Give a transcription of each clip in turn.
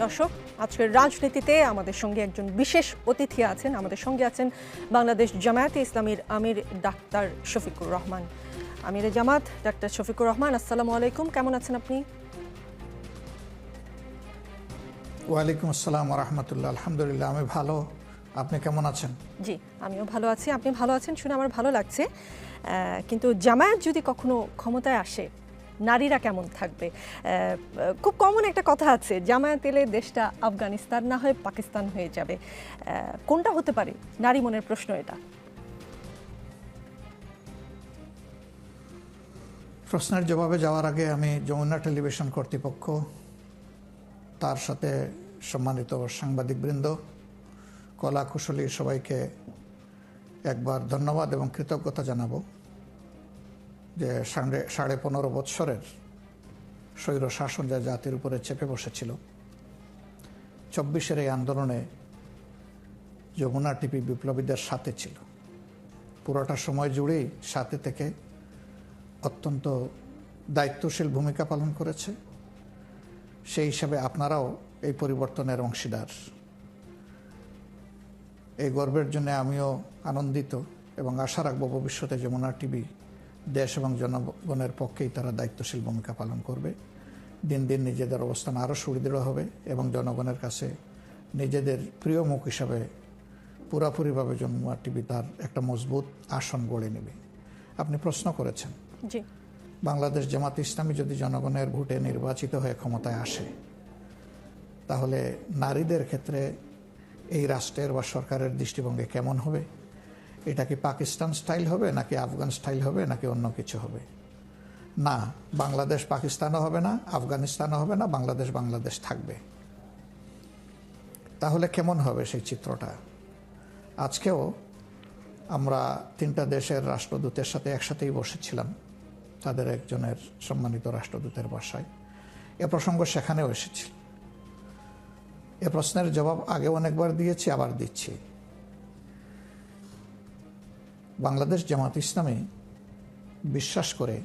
দর্শক, আজকের রাজনীতিতে আমাদের সঙ্গে একজন বিশেষ অতিথি আছেন। আমাদের সঙ্গে আছেন বাংলাদেশ জামায়াতে ইসলামীর আমির ডাক্তার শফিকুর রহমান। আমিরে জামাত ডাক্তার শফিকুর রহমান, আসসালামু আলাইকুম, কেমন আছেন আপনি? ওয়ালাইকুম আসসালাম ওয়া রাহমাতুল্লাহ। আলহামদুলিল্লাহ, আমি ভালো। আপনি কেমন আছেন? জি, আমিও ভালো আছি। আপনি ভালো আছেন শুনে আমার ভালো লাগছে। কিন্তু জামায়াত যদি কখনো ক্ষমতায় আসে, নারীরা কেমন থাকবে? খুব কমন একটা কথা আছে, জামায়াত এলে দেশটা আফগানিস্তান না হয়ে পাকিস্তান হয়ে যাবে। কোনটা হতে পারে? নারী মনের প্রশ্ন এটা। প্রশ্নের জবাবে যাওয়ার আগে আমি যমুনা টেলিভিশন কর্তৃপক্ষ, তার সাথে সম্মানিত সাংবাদিকবৃন্দ, কলা কুশলী সবাইকে একবার ধন্যবাদ এবং কৃতজ্ঞতা জানাবো যে 15.5 বৎসরের স্বৈর শাসন যা জাতির উপরে চেপে বসেছিল, 24-এর এই আন্দোলনে যমুনা টিভি বিপ্লবীদের সাথে ছিল। পুরোটা সময় জুড়েই সাথে থেকে অত্যন্ত দায়িত্বশীল ভূমিকা পালন করেছে। সেই হিসাবে আপনারাও এই পরিবর্তনের অংশীদার। এই গর্বের জন্য আমিও আনন্দিত এবং আশা রাখব ভবিষ্যতে যমুনা টিভি দেশ এবং জনগণের পক্ষেই তারা দায়িত্বশীল ভূমিকা পালন করবে। দিন দিন নিজেদের অবস্থান আরও সুদৃঢ় হবে এবং জনগণের কাছে নিজেদের প্রিয় মুখ হিসাবে পুরাপুরিভাবে যমুনা টিভি তার একটা মজবুত আসন গড়ে নেবে। আপনি প্রশ্ন করেছেন, জি, বাংলাদেশ জামাত ইসলামী যদি জনগণের ভোটে নির্বাচিত হয়ে ক্ষমতায় আসে, তাহলে নারীদের ক্ষেত্রে এই রাষ্ট্রের বা সরকারের দৃষ্টিভঙ্গি কেমন হবে? এটা কি পাকিস্তান স্টাইল হবে, নাকি আফগান স্টাইল হবে, নাকি অন্য কিছু হবে? না, বাংলাদেশ পাকিস্তানও হবে না, আফগানিস্তানও হবে না, বাংলাদেশ বাংলাদেশ থাকবে। তাহলে কেমন হবে সেই চিত্রটা? আজকেও আমরা 3টা দেশের রাষ্ট্রদূতের সাথে একসাথেই বসেছিলাম, তাদের একজনের সম্মানিত রাষ্ট্রদূতের বাসায়। এ প্রসঙ্গ সেখানেও এসেছিল। এ প্রশ্নের জবাব আগে অনেকবার দিয়েছি, আবার দিচ্ছি। বাংলাদেশ জামাত ইসলামী বিশ্বাস করে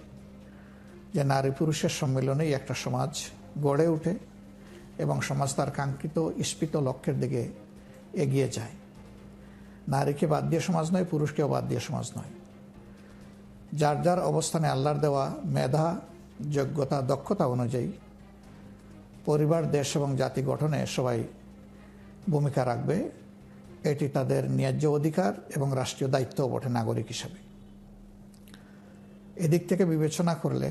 যে নারী পুরুষের সম্মিলনেই একটা সমাজ গড়ে ওঠে এবং সমাজ তার কাঙ্ক্ষিত ইস্পিত লক্ষ্যের দিকে এগিয়ে যায়। নারীকে বাদ দিয়ে সমাজ নয়, পুরুষকেও বাদ দিয়ে সমাজ নয়। যার যার অবস্থানে আল্লাহর দেওয়া মেধা, যোগ্যতা, দক্ষতা অনুযায়ী পরিবার, দেশ এবং জাতি গঠনে সবাই ভূমিকা রাখবে। এটি তাদের ন্যায্য অধিকার এবং রাষ্ট্রীয় দায়িত্বও বটে নাগরিক হিসাবে। এদিক থেকে বিবেচনা করলে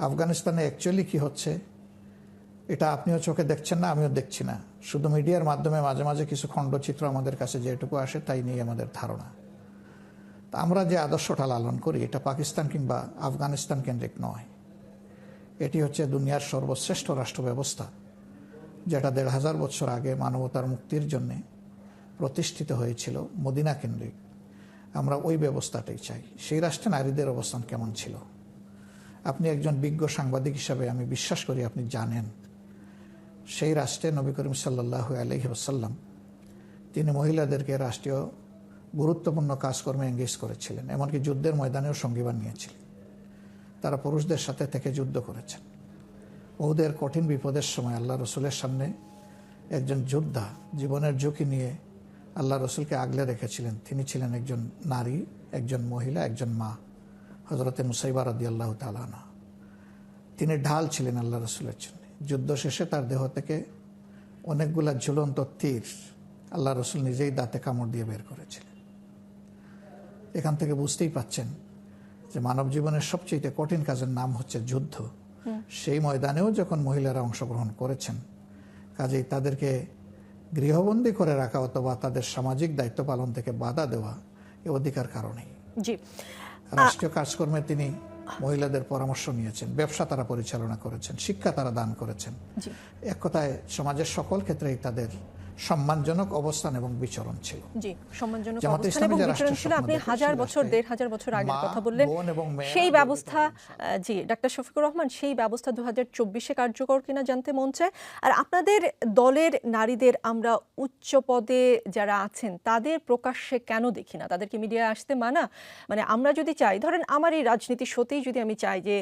আফগানিস্তানে অ্যাকচুয়ালি কি হচ্ছে এটা আপনিও চোখে দেখছেন না, আমিও দেখছি না। শুধু মিডিয়ার মাধ্যমে মাঝে মাঝে কিছু খণ্ডচিত্র আমাদের কাছে যেটুকু আসে তাই নিয়ে আমাদের ধারণা। তা আমরা যে আদর্শটা লালন করি এটা পাকিস্তান কিংবা আফগানিস্তান কেন্দ্রিক নয়। এটি হচ্ছে দুনিয়ার সর্বশ্রেষ্ঠ রাষ্ট্র ব্যবস্থা, যেটা 1500 বছর আগে মানবতার মুক্তির জন্যে প্রতিষ্ঠিত হয়েছিল, মদিনা কেন্দ্রিক। আমরা ওই ব্যবস্থাটাই চাই। সেই রাষ্ট্রে নারীদের অবস্থান কেমন ছিল? আপনি একজন বিজ্ঞ সাংবাদিক হিসাবে আমি বিশ্বাস করি আপনি জানেন, সেই রাষ্ট্রে নবী করিম সাল্লাল্লাহু আলাইহি ওয়াসাল্লাম তিনি মহিলাদেরকে রাষ্ট্রীয় গুরুত্বপূর্ণ কাজকর্মে এঙ্গেজ করেছিলেন, এমনকি যুদ্ধের ময়দানেও সঙ্গী বানিয়েছিলেন। তারা পুরুষদের সাথে থেকে যুদ্ধ করেছেন। ওদের কঠিন বিপদের সময় আল্লাহ রসুলের সামনে একজন যোদ্ধা জীবনের ঝুঁকি নিয়ে আল্লাহ রসুলকে আগলে রেখেছিলেন। তিনি ছিলেন একজন নারী, একজন মহিলা, একজন মা, হযরতে মুসাইবা রাদিয়াল্লাহু তাআলা আনহা। তিনি ঢাল ছিলেন আল্লাহ রসুলের জন্য। যুদ্ধ শেষে তার দেহ থেকে অনেকগুলা ঝুলন্ত তীর আল্লাহ রসুল নিজেই দাঁতে কামড় দিয়ে বের করেছিলেন। এখান থেকে বুঝতেই পাচ্ছেন যে মানব জীবনের সবচেয়ে কঠিন কাজের নাম হচ্ছে যুদ্ধ। সেই ময়দানেও যখন মহিলারা অংশগ্রহণ করেছেন, কাজেই তাদেরকে গৃহবন্দী করে রাখা অথবা তাদের সামাজিক দায়িত্ব পালন থেকে বাধা দেওয়া এ অধিকার কারণেই। জি, রাষ্ট্রীয় কাজকর্মে তিনি মহিলাদের পরামর্শ নিয়েছেন, ব্যবসা তারা পরিচালনা করেছেন, শিক্ষা তারা দান করেছেন। এক কথায় সমাজের সকল ক্ষেত্রেই তাদের সম্মানজনক অবস্থান এবং বিচরণ ছিল। জি, সম্মানজনক জামাতে অবস্থান ইসলামী এবং যে বিচরণ রাষ্ট্রের ছিল। স্বপ্ন আপনি দেখে, হাজার সেই বছর, রাষ্ট্রে ১,৫০০ বছর আগের মা, কথা বললেন। বোন এবং মেয়েরা সেই গর্বিত ব্যবস্থা, হবেন ইনশাআল্লাহ। জি ডাক্তার শফিকুর রহমান, সেই ব্যবস্থা 2024-এ কার্যকর কিনা জানতে মন চায়। আর আপনাদের দলের নারীদের আমরা উচ্চ পদে যারা আছেন তাদের প্রকাশ্যে কেন দেখি না? তাদেরকে মিডিয়ায় আসতে মানা? মানে আমরা যদি চাই, ধরেন আমার এই রাজনীতি শোতেই যদি আমি চাই যে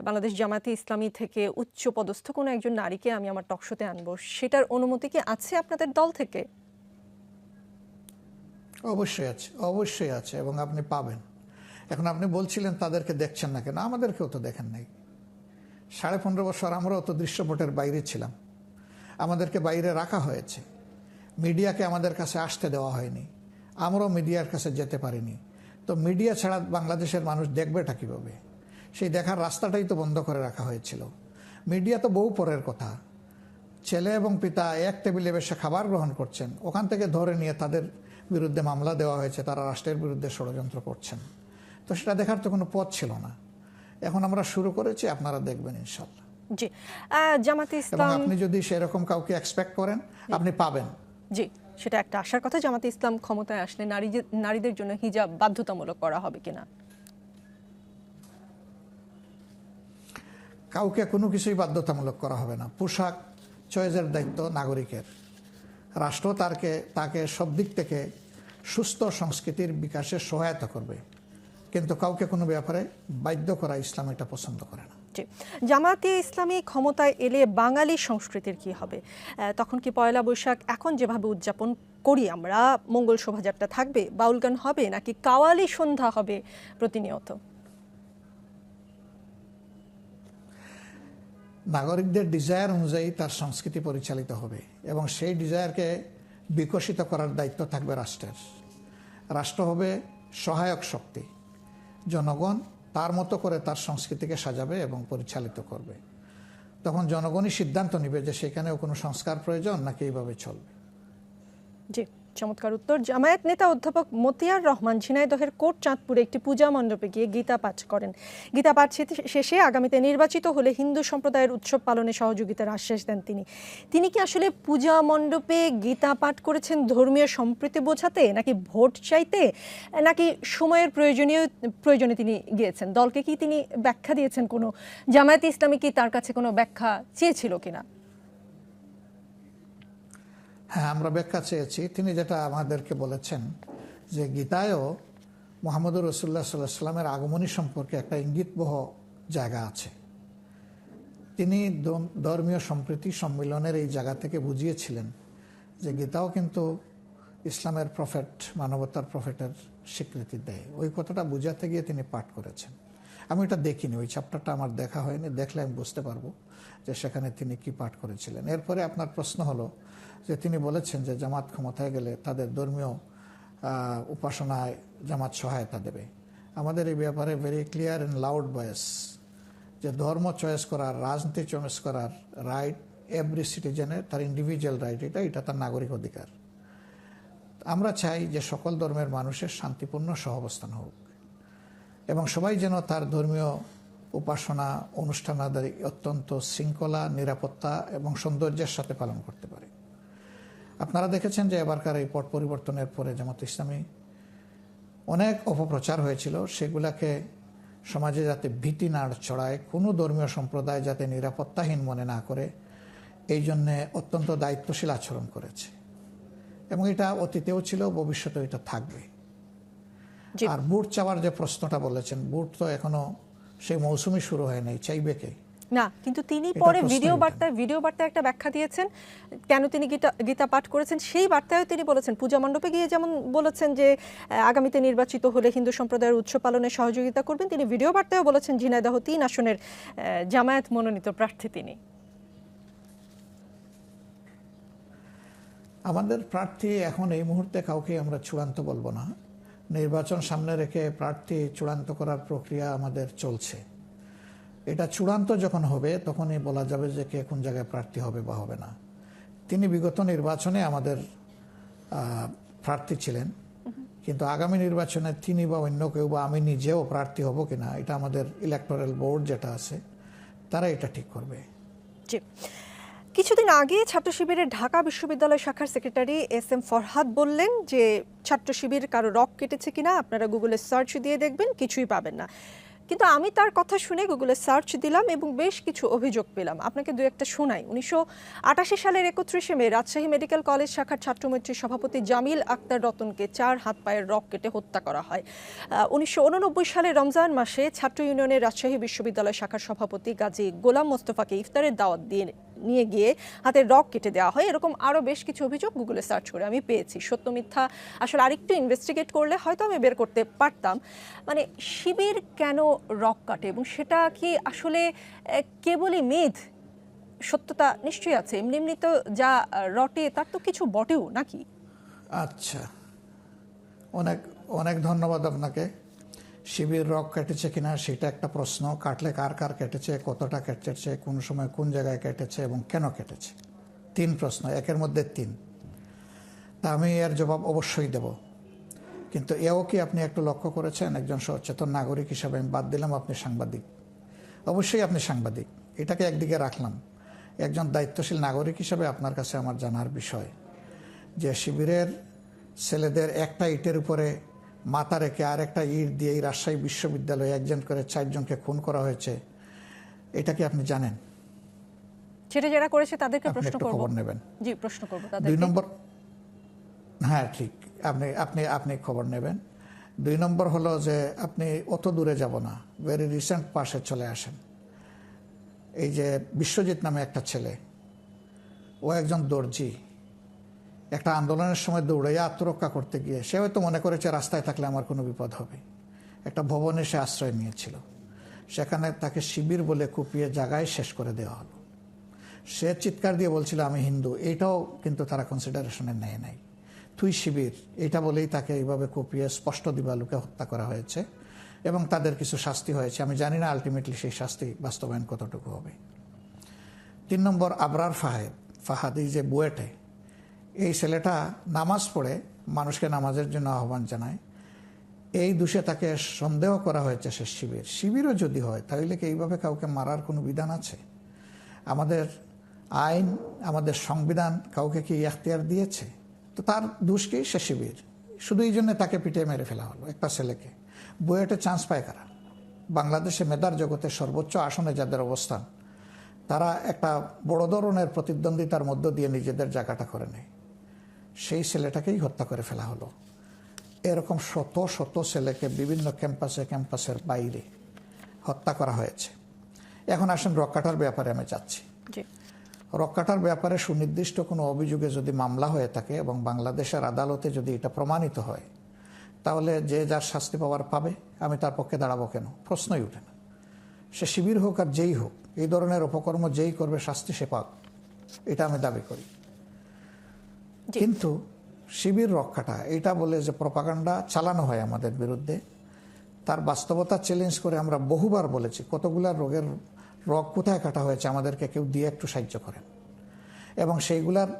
বাংলাদেশ জামায়াতে ইসলামী থেকে উচ্চ পদস্থ কোনো একজন নারীকে আমি আমার টকশোতে আনবো, সেটার অনুমতি কি আছে আপনাদের দল থেকে? অবশ্যই আছে, অবশ্যই আছে, এবং আপনি পাবেন। এখন আপনি বলছিলেন তাদেরকে দেখছেন না কেন, আমাদেরকেও তো দেখেন নাই। 15.5 বছর আমরাও তো দৃশ্যপটের বাইরে ছিলাম, আমাদেরকে বাইরে রাখা হয়েছে, মিডিয়াকে আমাদের কাছে আসতে দেওয়া হয়নি, আমরাও মিডিয়ার কাছে যেতে পারিনি। তো মিডিয়া ছাড়া বাংলাদেশের মানুষ দেখবেটা কীভাবে? সেই দেখার রাস্তাটাই তো বন্ধ করে রাখা হয়েছিল। মিডিয়া তো বহু পরের কথা। ছেলে এবং পিতা এক টেবিলে বসে খাবার গ্রহণ করছেন, ওখান থেকে ধরে নিয়ে তাদের বিরুদ্ধে মামলা দেওয়া হয়েছে, তারা রাষ্ট্রের বিরুদ্ধে ষড়যন্ত্র করছেন। তো সেটা দেখার তো কোনো পথ ছিল না। এখন আমরা শুরু করেছি, আপনারা দেখবেন ইনশাল্লাহ। জি, জামাতে এবং ইসলাম, আপনি যদি সেরকম কাউকে এক্সপেক্ট করেন, আপনি পাবেন। জি, সেটা একটা আশার কথা। জামাতে ইসলাম ক্ষমতায় আসলে নারীদের জন্য হিজাব বাধ্যতামূলক করা হবে কিনা? কাউকে কোনো কিছুই বাধ্যতামূলক করা হবে না। পোশাক চয়েসের দায়িত্ব নাগরিকের। রাষ্ট্র তাকে সব দিক থেকে সুস্থ সংস্কৃতির বিকাশে সহায়তা করবে, কিন্তু কাউকে কোনো ব্যাপারে বাধ্য করা ইসলাম এটা পছন্দ করে না। জি, জামাতে ইসলামী ক্ষমতায় এলে বাঙালি সংস্কৃতির কি হবে? তখন কি পয়লা বৈশাখ এখন যেভাবে উদযাপন করি আমরা, মঙ্গল শোভাযাত্রা থাকবে, বাউল গান হবে, নাকি কাওয়ালি সন্ধ্যা হবে প্রতিনিয়ত? নাগরিকদের ডিজায়ার অনুযায়ী তার সংস্কৃতি পরিচালিত হবে, এবং সেই ডিজায়ারকে বিকশিত করার দায়িত্ব থাকবে রাষ্ট্রের। রাষ্ট্র হবে সহায়ক শক্তি, জনগণ তার মতো করে তার সংস্কৃতিকে সাজাবে এবং পরিচালিত করবে। তখন জনগণই সিদ্ধান্ত নেবে যে সেখানেও কোনো সংস্কার প্রয়োজন নাকি এইভাবে চলবে। জি, চমৎকার উত্তর। জামায়াত নেতা অধ্যাপক মতিয়ার রহমান ঝিনাইদহের কোট চাঁদপুরে একটি পূজা মণ্ডপে গিয়ে গীতা পাঠ করেন। গীতা পাঠ শেষে আগামীতে নির্বাচিত হলে হিন্দু সম্প্রদায়ের উৎসব পালনে সহযোগিতার আশ্বাস দেন তিনি কি আসলে পূজা মণ্ডপে গীতা পাঠ করেছেন ধর্মীয় সম্প্রীতি বোঝাতে, নাকি ভোট চাইতে, নাকি সময়ের প্রয়োজনে তিনি গিয়েছেন? দলকে কি তিনি ব্যাখ্যা দিয়েছেন? কোনো জামায়াতে ইসলামী কি তার কাছে কোনো ব্যাখ্যা চেয়েছিল কিনা? হ্যাঁ, আমরা ব্যাখ্যা চেয়েছি। তিনি যেটা আমাদেরকে বলেছেন যে গীতায়ও মুহাম্মদুর রাসূলুল্লাহ সাল্লাল্লাহু আলাইহি সাল্লামের আগমনী সম্পর্কে একটা ইঙ্গিতবহ জায়গা আছে। তিনি ধর্মীয় সম্প্রীতি সম্মিলনের এই জায়গা থেকে বুঝিয়েছিলেন যে গীতাও কিন্তু ইসলামের প্রফেট, মানবতার প্রফেটের স্বীকৃতি দেয়। ওই কথাটা বুঝাতে গিয়ে তিনি পাঠ করেছেন। আমি এটা দেখিনি, ওই চ্যাপ্টারটা আমার দেখা হয়নি, দেখলে আমি বুঝতে পারবো যে সেখানে তিনি কি পাঠ করেছিলেন। এরপরে আপনার প্রশ্ন হলো যে তিনি বলেছেন যে জামাত ক্ষমতায় গেলে তাদের ধর্মীয় উপাসনায় জামাত সহায়তা দেবে। আমাদের এই ব্যাপারে very clear and loud voice যে ধর্ম চয়েস করার, রাজনীতি চয়েস করার রাইট এভরি সিটিজেনের, তার ইন্ডিভিজুয়াল রাইট, এটা তার নাগরিক অধিকার। আমরা চাই যে সকল ধর্মের মানুষের শান্তিপূর্ণ সহাবস্থান হোক, এবং সবাই যেন তার ধর্মীয় উপাসনা অনুষ্ঠানাদি অত্যন্ত শৃঙ্খলা, নিরাপত্তা এবং সৌন্দর্যের সাথে পালন করতে পারে। আপনারা দেখেছেন যে এবারকার এই পট পরিবর্তনের পরে জামাত ইসলামী অনেক অপপ্রচার হয়েছিল, সেগুলাকে সমাজে যাতে ভীতি না ছড়ায়, কোনো ধর্মীয় সম্প্রদায় যাতে নিরাপত্তাহীন মনে না করে, এই জন্যে অত্যন্ত দায়িত্বশীল আচরণ করেছে, এবং এটা অতীতেও ছিল, ভবিষ্যতেও এটা থাকবে। আর বুট চাওয়ার যে প্রশ্নটা বলেছেন, বুট তো এখনো সেই মৌসুমই শুরু হয় নাই, চাইবে কে? না, কিন্তু তিনি পরে ভিডিও বার্তায় একটা ব্যাখ্যা দিয়েছেন কেন তিনি গীতা পাঠ করেছেন। সেই বার্তায় তিনি বলেছেন, পূজা মণ্ডপে গিয়ে যেমন বলেছেন যে আগামীতে নির্বাচিত হলে হিন্দু সম্প্রদায়ের উৎসব পালনে সহযোগিতা করবেন, তিনি ভিডিও বার্তায় বলেছেন ঝিনাইদহ ৩ আসনের জামায়াত মনোনীত প্রার্থী তিনি। আমাদের প্রার্থী এখন এই মুহূর্তে কাউকে আমরা চূড়ান্ত বলবো না। নির্বাচন সামনে রেখে প্রার্থী চূড়ান্ত করার প্রক্রিয়া আমাদের চলছে। এটা চূড়ান্ত যখন হবে তখনই বলা যাবে যে কে কোন জায়গায় প্রার্থী হবে বা হবে না। তিনি বিগত নির্বাচনে আমাদের প্রার্থী ছিলেন, কিন্তু আগামী নির্বাচনে তিনি বা অন্য কেউ বা আমি নিজেও প্রার্থী হব কিনা, এটা আমাদের ইলেকটোরাল বোর্ড যেটা আছে তারা এটা ঠিক করবে। জি, কিছুদিন আগে ছাত্র শিবিরের ঢাকা বিশ্ববিদ্যালয় শাখার সেক্রেটারি SM ফরহাদ বললেন যে ছাত্র শিবির কারো রক কেটেছে কিনা আপনারা গুগলে সার্চ দিয়ে দেখবেন, কিছুই পাবেন না। কিন্তু আমি তার কথা শুনে গুগলে সার্চ দিলাম এবং বেশ কিছু অভিযোগ পেলাম। আপনাকে দু একটা শোনাই। 1988 সালের 31শে মে রাজশাহী মেডিকেল কলেজ শাখার ছাত্রমৈত্রীর সভাপতি জামিল আক্তার রতনকে 4 হাত পায়ের রক কেটে হত্যা করা হয়। 1989 সালে রমজান মাসে ছাত্র ইউনিয়নের রাজশাহী বিশ্ববিদ্যালয় শাখার সভাপতি গাজী গোলাম মোস্তফাকে ইফতারের দাওয়াত দিয়ে নিয়ে গিয়ে হাতের রক কেটে দেওয়া হয়। এরকম আরও বেশ কিছু অভিযোগ গুগলে সার্চ করে আমি পেয়েছি। সত্য মিথ্যা আসলে আরেকটু ইনভেস্টিগেট করলে হয়তো আমি বের করতে পারতাম। মানে শিবির কেন রক কাটে এবং সেটা কি আসলে কেবলই মেদ? সত্যতা নিশ্চয়ই আছে, এমনি এমনি তো যা রটে তার তো কিছু বটেও নাকি? আচ্ছা, অনেক অনেক ধন্যবাদ আপনাকে। শিবির রক কেটেছে কিনা সেটা একটা প্রশ্ন। কাটলে কার কার কেটেছে, কতটা কেটেছে, কোন সময় কোন জায়গায় কেটেছে এবং কেন কেটেছে, 3 প্রশ্ন, একের মধ্যে 3। তা আমি এর জবাব অবশ্যই দেব। কিন্তু এও কি আপনি একটু লক্ষ্য করেছেন, একজন সচেতন নাগরিক হিসাবে আমি বাদ দিলাম আপনি সাংবাদিক, অবশ্যই আপনি সাংবাদিক, এটাকে একদিকে রাখলাম। একজন দায়িত্বশীল নাগরিক হিসাবে আপনার কাছে আমার জানার বিষয় যে শিবিরের ছেলেদের একটা ইটের উপরে মাথা রেখে আর একটা ইট দিয়ে এই রাজশাহী বিশ্ববিদ্যালয়ে একজন করে 4 জনকে খুন করা হয়েছে, এটা কি আপনি জানেন? সেটা যারা করেছে তাদেরকে আপনি প্রশ্ন একটু করব। খবর নেবেন। জি, প্রশ্ন করব 2 তাদেরকে। নম্বর, হ্যাঁ ঠিক, আপনি আপনি আপনি খবর নেবেন। 2 নম্বর হলো যে আপনি অত দূরে যাব না, ভেরি রিসেন্ট পাশে চলে আসেন। এই যে বিশ্বজিৎ নামে একটা ছেলে, ও একজন দর্জি, একটা আন্দোলনের সময় দৌড়াইয়া আত্মরক্ষা করতে গিয়ে সে হয়তো মনে করেছে রাস্তায় থাকলে আমার কোনো বিপদ হবে, একটা ভবনে সে আশ্রয় নিয়েছিল। সেখানে তাকে শিবির বলে কুপিয়ে জায়গায় শেষ করে দেওয়া হলো। সে চিৎকার দিয়ে বলছিল আমি হিন্দু, এইটাও কিন্তু তারা কনসিডারেশনে নেয় নাই। তুই শিবির, এটা বলেই তাকে এইভাবে কুপিয়ে স্পষ্ট দিবালুকে হত্যা করা হয়েছে এবং তাদের কিছু শাস্তি হয়েছে। আমি জানি না আলটিমেটলি সেই শাস্তি বাস্তবায়ন কতটুকু হবে। 3 নম্বর, আবরার ফাহাদ, এই যে বুয়েটে, এই ছেলেটা নামাজ পড়ে মানুষকে নামাজের জন্য আহ্বান জানায়। এই দোষে তাকে সন্দেহ করা হয়েছে সে শিবির। শিবিরও যদি হয় তাহলে কি এইভাবে কাউকে মারার কোনো বিধান আছে? আমাদের আইন, আমাদের সংবিধান কাউকে কি এখতিয়ার দিয়েছে? তো তার দোষ কি? সে শিবির। শুধু এই জন্য তাকে পিটিয়ে মেরে ফেলা হলো একটা ছেলেকে। বুয়েটে চান্স পায় কারা? বাংলাদেশে মেধার জগতে সর্বোচ্চ আসনে যাদের অবস্থান, তারা একটা বড় ধরনের প্রতিদ্বন্দ্বিতার মধ্য দিয়ে নিজেদের জায়গাটা করে নেয়। সেই ছেলেটাকেই হত্যা করে ফেলা হলো। এরকম শত শত ছেলেকে বিভিন্ন ক্যাম্পাসের বাইরে হত্যা করা হয়েছে। এখন আসেন রক কাটার ব্যাপারে আমি যাচ্ছি। রক কাটার ব্যাপারে সুনির্দিষ্ট কোনো অভিযোগে যদি মামলা হয়ে থাকে এবং বাংলাদেশের আদালতে যদি এটা প্রমাণিত হয়, তাহলে যে যার শাস্তি পাওয়ার পাবে। আমি তার পক্ষে দাঁড়াবো কেন? প্রশ্নই উঠে না। সে শিবির হোক আর যেই হোক, এই ধরনের অপকর্ম যেই করবে শাস্তি সে পাক, এটা আমি দাবি করি। কিন্তু শিবির রক্ষাটা এটা বলে যে প্রপাগান্ডা চালানো হয় আমাদের বিরুদ্ধে, তার বাস্তবতা চ্যালেঞ্জ করে আমরা বহুবার বলেছি কতগুলা রোগের রগ কোথায় কাটা হয়েছে আমাদেরকে কেউ দিয়ে একটু সাহায্য করেন। এবং সেইগুলার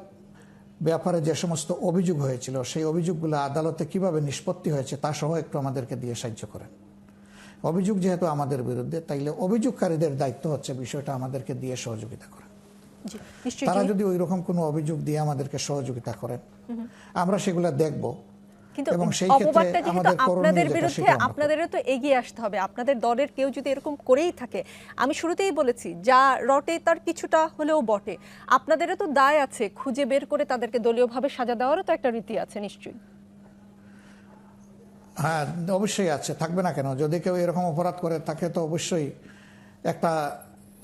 ব্যাপারে যে সমস্ত অভিযোগ হয়েছিল সেই অভিযোগগুলো আদালতে কিভাবে নিষ্পত্তি হয়েছে তা সহ একটু আমাদেরকে দিয়ে সাহায্য করেন। অভিযোগ যেহেতু আমাদের বিরুদ্ধে, তাইলে অভিযোগকারীদের দায়িত্ব হচ্ছে বিষয়টা আমাদেরকে দিয়ে সহযোগিতা করা। তারা যদি ওই রকম কোনো অভিযোগ দিয়ে আমাদেরকে সহযোগিতা করেন, আমরা সেগুলো দেখব। কিন্তু এবং সেই ক্ষেত্রে আমাদের আপনাদের বিরুদ্ধে আপনাদেরও তো এগিয়ে আসতে হবে। আপনাদের দলের কেউ যদি এরকম করেই থাকে, আমি শুরুতেই বলেছি যা রটে তার কিছুটা হলেও বটে, আপনাদেরও তো দায় আছে খুঁজে বের করে তাদেরকে দলীয়ভাবে সাজা দেওয়ারও তো একটা রীতি আছে নিশ্চয়ই। হ্যাঁ, অবশ্যই আছে, থাকবে না কেন? যদি কেউ এরকম অপরাধ করে তাকে তো অবশ্যই একটা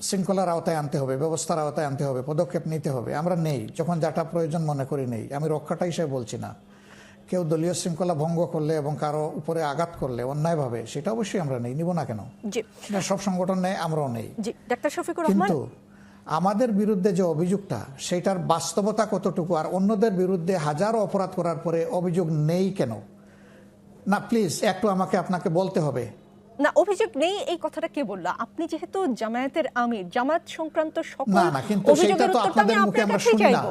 শৃঙ্খলার আওতায় আনতে হবে, ব্যবস্থার আওতায় আনতে হবে, পদক্ষেপ নিতে হবে। আমরা নেই, যখন যাটা প্রয়োজন মনে করি নেই। আমি রক্ষাটা হিসেবে বলছি না। কেউ দলীয় শৃঙ্খলা ভঙ্গ করলে এবং কারো উপরে আঘাত করলে অন্যায়ভাবে, সেটা অবশ্যই আমরা নেই, নিব না কেন? সেটা সব সংগঠন নেই, আমরাও নেই। কিন্তু আমাদের বিরুদ্ধে যে অভিযোগটা, সেটার বাস্তবতা কতটুকু, আর অন্যদের বিরুদ্ধে হাজারো অপরাধ করার পরে অভিযোগ নেই কেন? না প্লিজ একটু আমাকে আপনাকে বলতে হবে। না, অভিযোগ নেই এই কথাটা কে বললো? আপনি যেহেতু জামায়াতের আমির, জামায়াত সংক্রান্ত সকল না, কিন্তু সেটা তো আপনাদের মুখে আমরা শুনি না।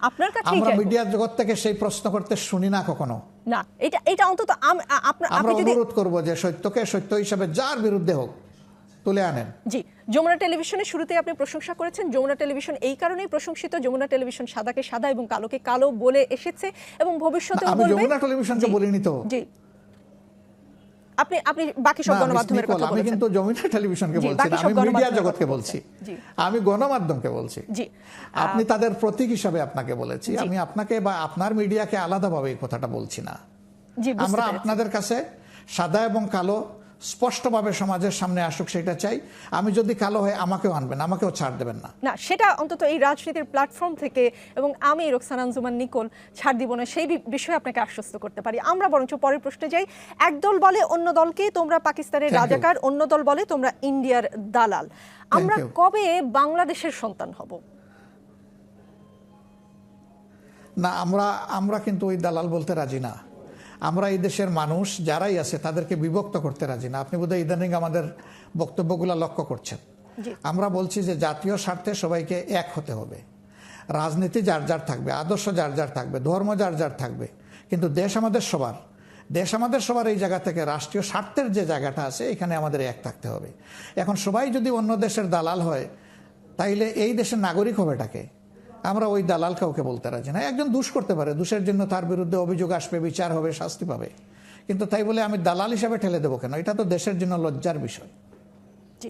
আপনার কাছে আমরা মিডিয়ার জগৎ থেকে সেই প্রশ্ন করতে শুনি না কখনো। না, এটা অন্তত আমরা অনুরোধ করব যে সত্যকে সত্য হিসাবে যার বিরুদ্ধে হোক তুলে আনেন। জি। যমুনা টেলিভিশনের শুরুতেই আপনি প্রশংসা করেছেন। যমুনা টেলিভিশন এই কারণেই প্রশংসিত, যমুনা টেলিভিশন সাদাকে সাদা এবং কালোকে কালো বলে এসেছে এবং ভবিষ্যতেও আমি বলবে। যমুনা টেলিভিশনকে বলিনি তো। জি, আপনি আপনি বাকি সব গণমাধ্যমের কথা আমি বলেছেন। কিন্তু যমুনা টেলিভিশনকে জি, বলছি বাকি না, সব আমি মিডিয়া গণমাধ্যমের জগৎকে কথা বলছি, জি। আমি গণমাধ্যমকে বলছি। জি, আপনি তাদের প্রতীক হিসাবে আপনাকে বলেছি, আমি আপনাকে বা আপনার মিডিয়াকে আলাদাভাবে এই কথাটা বলছি না। জি, বুঝতে আমরা পেরেছি। আপনাদের কাছে সাদা এবং কালো স্পষ্টভাবে সমাজের সামনে আসুক সেটা চাই। আমি যদি কালো হয় আমাকেও আনবেন, আমাকেও ছাড় দেবেন না। না, সেটা অন্তত এই রাজনীতির প্ল্যাটফর্ম থেকে এবং আমি রোকসানা আঞ্জুমান নিকোল ছাড় দিব না, সেই বিষয়ে আপনাকে আশ্বস্ত করতে পারি। আমরা বরঞ্চ পরের প্রশ্নে যাই। একদল বলে অন্য দলকে তোমরা পাকিস্তানের রাজাকার, অন্য দল বলে তোমরা ইন্ডিয়ার দালাল। আমরা কবে বাংলাদেশের সন্তান হব? না, আমরা কিন্তু ওই দালাল বলতে রাজি না। আমরা এই দেশের মানুষ যারাই আছে তাদেরকে বিভক্ত করতে রাজি না। আপনি বোধহয় ইদানিং আমাদের বক্তব্যগুলো লক্ষ্য করছেন। আমরা বলছি যে জাতীয় স্বার্থে সবাইকে এক হতে হবে। রাজনীতি যার যার থাকবে, আদর্শ যার যার থাকবে, ধর্ম যার যার থাকবে, কিন্তু দেশ আমাদের সবার। দেশ আমাদের সবার এই জায়গা থেকে রাষ্ট্রীয় স্বার্থের যে জায়গাটা আছে এখানে আমাদের এক থাকতে হবে। এখন সবাই যদি অন্য দেশের দালাল হয় তাইলে এই দেশের নাগরিক হবে এটাকে। আমরা ওই দালাল কাউকে বলতে রাজি না। একজন দোষ করতে পারে, দোষের জন্য তার বিরুদ্ধে অভিযোগ আসবে, বিচার হবে, শাস্তি পাবে, কিন্তু তাই বলে আমি দালাল হিসাবে ঠেলে দেবো কেন? এটা তো দেশের জন্য লজ্জার বিষয়। জি,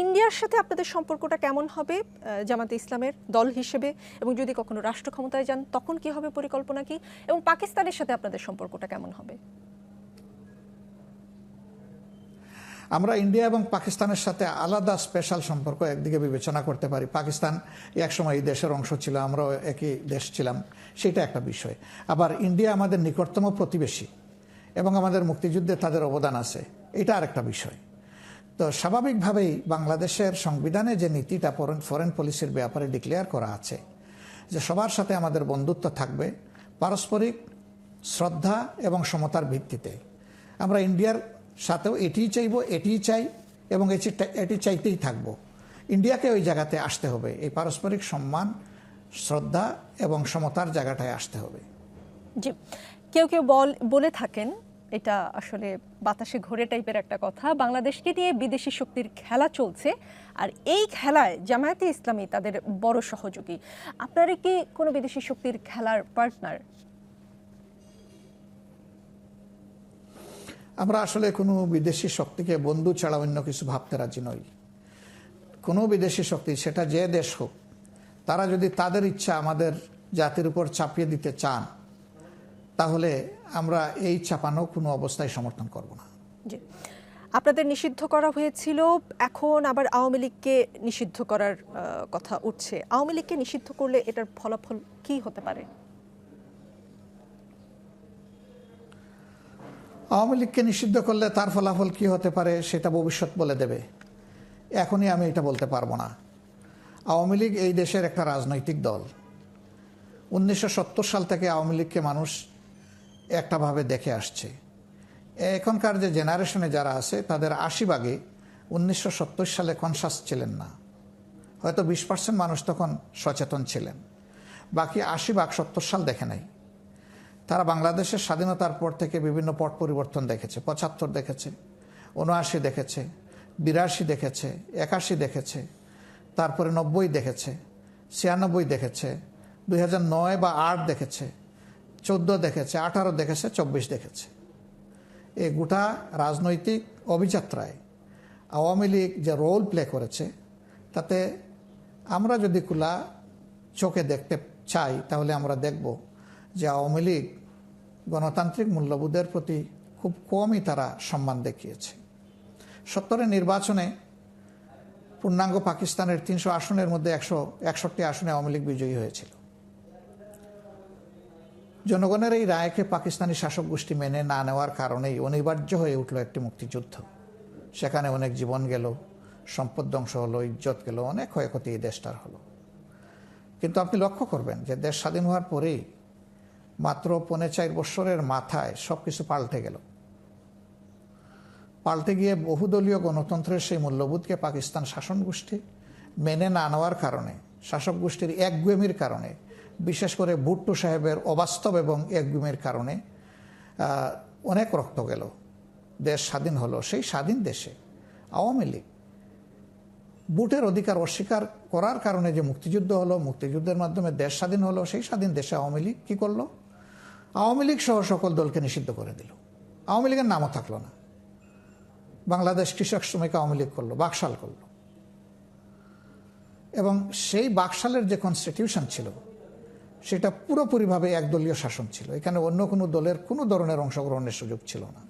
ইন্ডিয়ার সাথে আপনাদের সম্পর্কটা কেমন হবে জামাতে ইসলামের দল হিসেবে, এবং যদি কখনো রাষ্ট্র ক্ষমতায় যান তখন কি হবে, পরিকল্পনা কি? এবং পাকিস্তানের সাথে আপনাদের সম্পর্কটা কেমন হবে? আমরা ইন্ডিয়া এবং পাকিস্তানের সাথে আলাদা স্পেশাল সম্পর্ক একদিকে বিবেচনা করতে পারি। পাকিস্তান একসময় এই দেশের অংশ ছিল, আমরাও একই দেশ ছিলাম, সেটা একটা বিষয়। আবার ইন্ডিয়া আমাদের নিকটতম প্রতিবেশী এবং আমাদের মুক্তিযুদ্ধে তাদের অবদান আছে, এটা আরেকটা বিষয়। তো স্বাভাবিকভাবেই বাংলাদেশের সংবিধানে যে নীতিটা ফরেন পলিসির ব্যাপারে ডিক্লেয়ার করা আছে যে সবার সাথে আমাদের বন্ধুত্ব থাকবে পারস্পরিক শ্রদ্ধা এবং সমতার ভিত্তিতে, আমরা ইন্ডিয়ার সাথেও এটিই চাইব, এটিই চাই এবং এটি চাইতেই থাকব। ইন্ডিয়াকে ওই জায়গাতে আসতে হবে, এই পারস্পরিক সম্মান, শ্রদ্ধা এবং সমতার জায়গাটায় আসতে হবে। জি, কেউ কেউ বলে থাকেন, এটা আসলে বাতাসে ঘোরে টাইপের একটা কথা, বাংলাদেশকে নিয়ে বিদেশি শক্তির খেলা চলছে আর এই খেলায় জামায়াতে ইসলামী তাদের বড় সহযোগী। আপনারা কি কোনো বিদেশি শক্তির খেলার পার্টনার? আমরা আসলে কোনো বিদেশি শক্তিকে বন্ধু ছাড়া অন্য কিছু ভাবতে রাজি নই। কোনো বিদেশি শক্তি, সেটা যে দেশ হোক, তারা যদি তাদের ইচ্ছা আমাদের জাতির উপর চাপিয়ে দিতে চান তাহলে আমরা এই চাপানো কোনো অবস্থায় সমর্থন করব না। জি, আপনাদের নিষিদ্ধ করা হয়েছিল, এখন আবার আওয়ামী লীগকে নিষিদ্ধ করার কথা উঠছে। আওয়ামী লীগকে নিষিদ্ধ করলে এটার ফলাফল কি হতে পারে? আওয়ামী লীগকে নিষিদ্ধ করলে তার ফলাফল কি হতে পারে সেটা ভবিষ্যৎ বলে দেবে, এখনই আমি এটা বলতে পারবো না। আওয়ামী লীগ এই দেশের একটা রাজনৈতিক দল। 1970 সাল থেকে আওয়ামী লীগকে মানুষ একটাভাবে দেখে আসছে। এখনকার যে জেনারেশনে যারা আছে তাদের 80 ভাগে 1970 সালে কনসাস ছিলেন না, হয়তো 20% মানুষ তখন সচেতন ছিলেন, বাকি 80 ভাগ 70 সাল দেখে নাই। তারা বাংলাদেশের স্বাধীনতার পর থেকে বিভিন্ন পট পরিবর্তন দেখেছে, 75 দেখেছে, 79 দেখেছে, 82 দেখেছে, 81 দেখেছে, তারপরে 90 দেখেছে, 96 দেখেছে, 2009 বা 8 দেখেছে, 14 দেখেছে, 18 দেখেছে, 24 দেখেছে। এই গোটা রাজনৈতিক অভিযাত্রায় আওয়ামী লীগ যে রোল প্লে করেছে তাতে আমরা যদি খোলা চোখে দেখতে চাই তাহলে আমরা দেখব যে আওয়ামী লীগ গণতান্ত্রিক মূল্যবোধের প্রতি খুব কমই তারা সম্মান দেখিয়েছে। 70-এর নির্বাচনে পূর্ণাঙ্গ পাকিস্তানের 300 আসনের মধ্যে 161 আসনে আওয়ামী লীগ বিজয়ী হয়েছিল। জনগণের এই রায়কে পাকিস্তানি শাসক গোষ্ঠী মেনে না নেওয়ার কারণেই অনিবার্য হয়ে উঠল একটি মুক্তিযুদ্ধ। সেখানে অনেক জীবন গেল, সম্পদ ধ্বংস হলো, ইজ্জত গেল, অনেক ক্ষয়ক্ষতি এই দেশটার হলো। কিন্তু আপনি লক্ষ্য করবেন যে দেশ স্বাধীন হওয়ার পরেই মাত্র 4.5 বছরের মাথায় সবকিছু পাল্টে গেল। পাল্টে গিয়ে বহুদলীয় গণতন্ত্রের সেই মূল্যবোধকে পাকিস্তান শাসন গোষ্ঠী মেনে না নেওয়ার কারণে, শাসক গোষ্ঠীর একগুয়েমির কারণে, বিশেষ করে ভুট্টো সাহেবের অবাস্তব এবং একগুয়েমির কারণে অনেক রক্ত গেল, দেশ স্বাধীন হলো। সেই স্বাধীন দেশে আওয়ামী লীগ ভোটের অধিকার অস্বীকার করার কারণে যে মুক্তিযুদ্ধ হলো, মুক্তিযুদ্ধের মাধ্যমে দেশ স্বাধীন হলো, সেই স্বাধীন দেশে আওয়ামী লীগ কী করলো? আওয়ামী লীগ সহ সকল দলকে নিষিদ্ধ করে দিল। আওয়ামী লীগের নামও থাকলো না। বাংলাদেশ কৃষক শ্রমিক আওয়ামী লীগ করলো, বাকশাল করলো। এবং সেই বাকশালের যে কনস্টিটিউশন ছিল সেটা পুরোপুরিভাবে একদলীয় শাসন ছিল। এখানে অন্য কোনো দলের কোনো ধরনের অংশগ্রহণের সুযোগ ছিল না।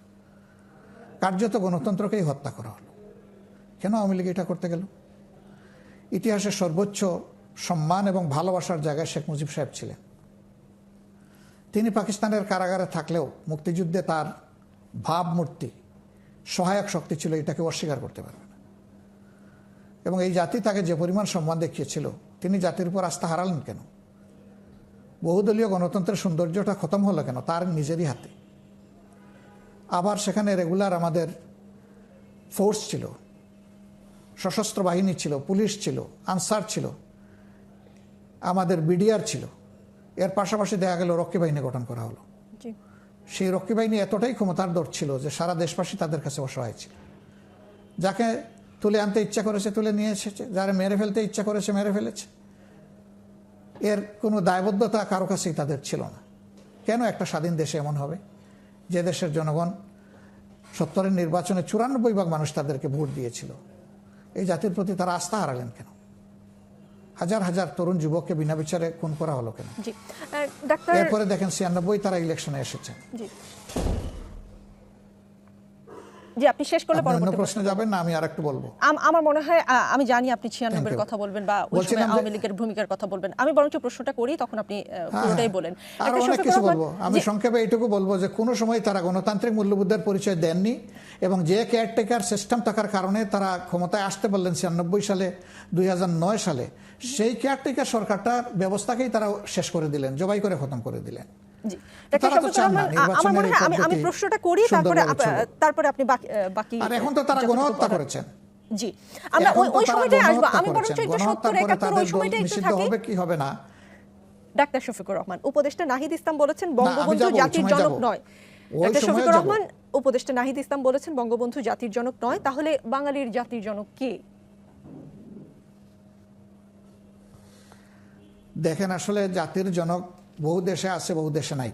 কার্যত গণতন্ত্রকেই হত্যা করা হলো। কেন আওয়ামী লীগ এটা করতে গেল? ইতিহাসের সর্বোচ্চ সম্মান এবং ভালোবাসার জায়গায় শেখ মুজিব সাহেব ছিলেন। তিনি পাকিস্তানের কারাগারে থাকলেও মুক্তিযুদ্ধে তার ভাবমূর্তি সহায়ক শক্তি ছিল, এটাকে অস্বীকার করতে পারবে না। এবং এই জাতি তাকে যে পরিমাণ সম্মান দেখিয়েছিল, তিনি জাতির উপর আস্থা হারালেন কেন? বহুদলীয় গণতন্ত্রের সৌন্দর্যটা খতম হলো কেন? তার নিজেরই হাতে। আবার সেখানে রেগুলার আমাদের ফোর্স ছিল, সশস্ত্র বাহিনী ছিল, পুলিশ ছিল, আনসার ছিল, আমাদের বিডিআর ছিল। এর পাশাপাশি দেখা গেল রক্ষী বাহিনী গঠন করা হলো। সেই রক্ষী বাহিনী এতটাই ক্ষমতার দর ছিল যে সারা দেশবাসী তাদের কাছে অসহায় ছিল। যাকে তুলে আনতে ইচ্ছা করেছে তুলে নিয়ে এসেছে, যারা মেরে ফেলতে ইচ্ছা করেছে মেরে ফেলেছে। এর কোনো দায়বদ্ধতা কারো কাছেই তাদের ছিল না। কেন একটা স্বাধীন দেশে এমন হবে, যে দেশের জনগণ 70-এর নির্বাচনে 94% মানুষ তাদেরকে ভোট দিয়েছিল? এই জাতির প্রতি তারা আস্থা হারালেন কেন? হাজার হাজার তরুণ যুবককে বিনা বিচারে খুন করা হলো কেন? এরপরে দেখেন 96 তারা ইলেকশনে এসেছেন। জি, আপনি শেষ করলে পরবর্তী প্রশ্নে যাবেন না? আমি আরেকটু বলবো। আমার মনে হয় আমি জানি আপনি 96 এর কথা বলবেন বা ওই সময় আওয়ামী লীগের ভূমিকার কথা বলবেন। আমি বরঞ্চ প্রশ্নটা করি, তখন আপনি পুরোটাই বলেন। আর অনেক কিছু বলবো। আমি সংক্ষেপে এইটুকু বলবো যে কোনো সময় তারা গণতান্ত্রিক মূল্যবোধের পরিচয় দেননি, এবং যে কেয়ারটেকার সিস্টেম থাকার কারণে তারা ক্ষমতায় আসতে পারলেন 96 সালে, 2009 সালে, সেই কেয়ারটেকার সরকারটার ব্যবস্থাকেই তারা শেষ করে দিলেন, জবাই করে খতম করে দিলেন। আমি প্রশ্নটা করি, তারপরে আপনি বাকি। আর এখন তো তারা গণহত্যা করেছেন। জি, আমরা ওই সময়টাই আসবো। আমি বরঞ্চ একটু 70-71 ওই সময়টাই একটু থাকি। হবে কি হবে না? ডাক্তার শফিকুর রহমান, উপদেষ্টা নাহিদ ইসলাম বলেছেন বঙ্গবন্ধু জাতির জনক নয়। ডাক্তার শফিকুর রহমান, উপদেষ্টা নাহিদ ইসলাম বলেছেন বঙ্গবন্ধু জাতির জনক নয়, তাহলে বাঙালির জাতির জনক কে? দেখেন, আসলে জাতির জনক বহু দেশে আছে, বহু দেশে নাই।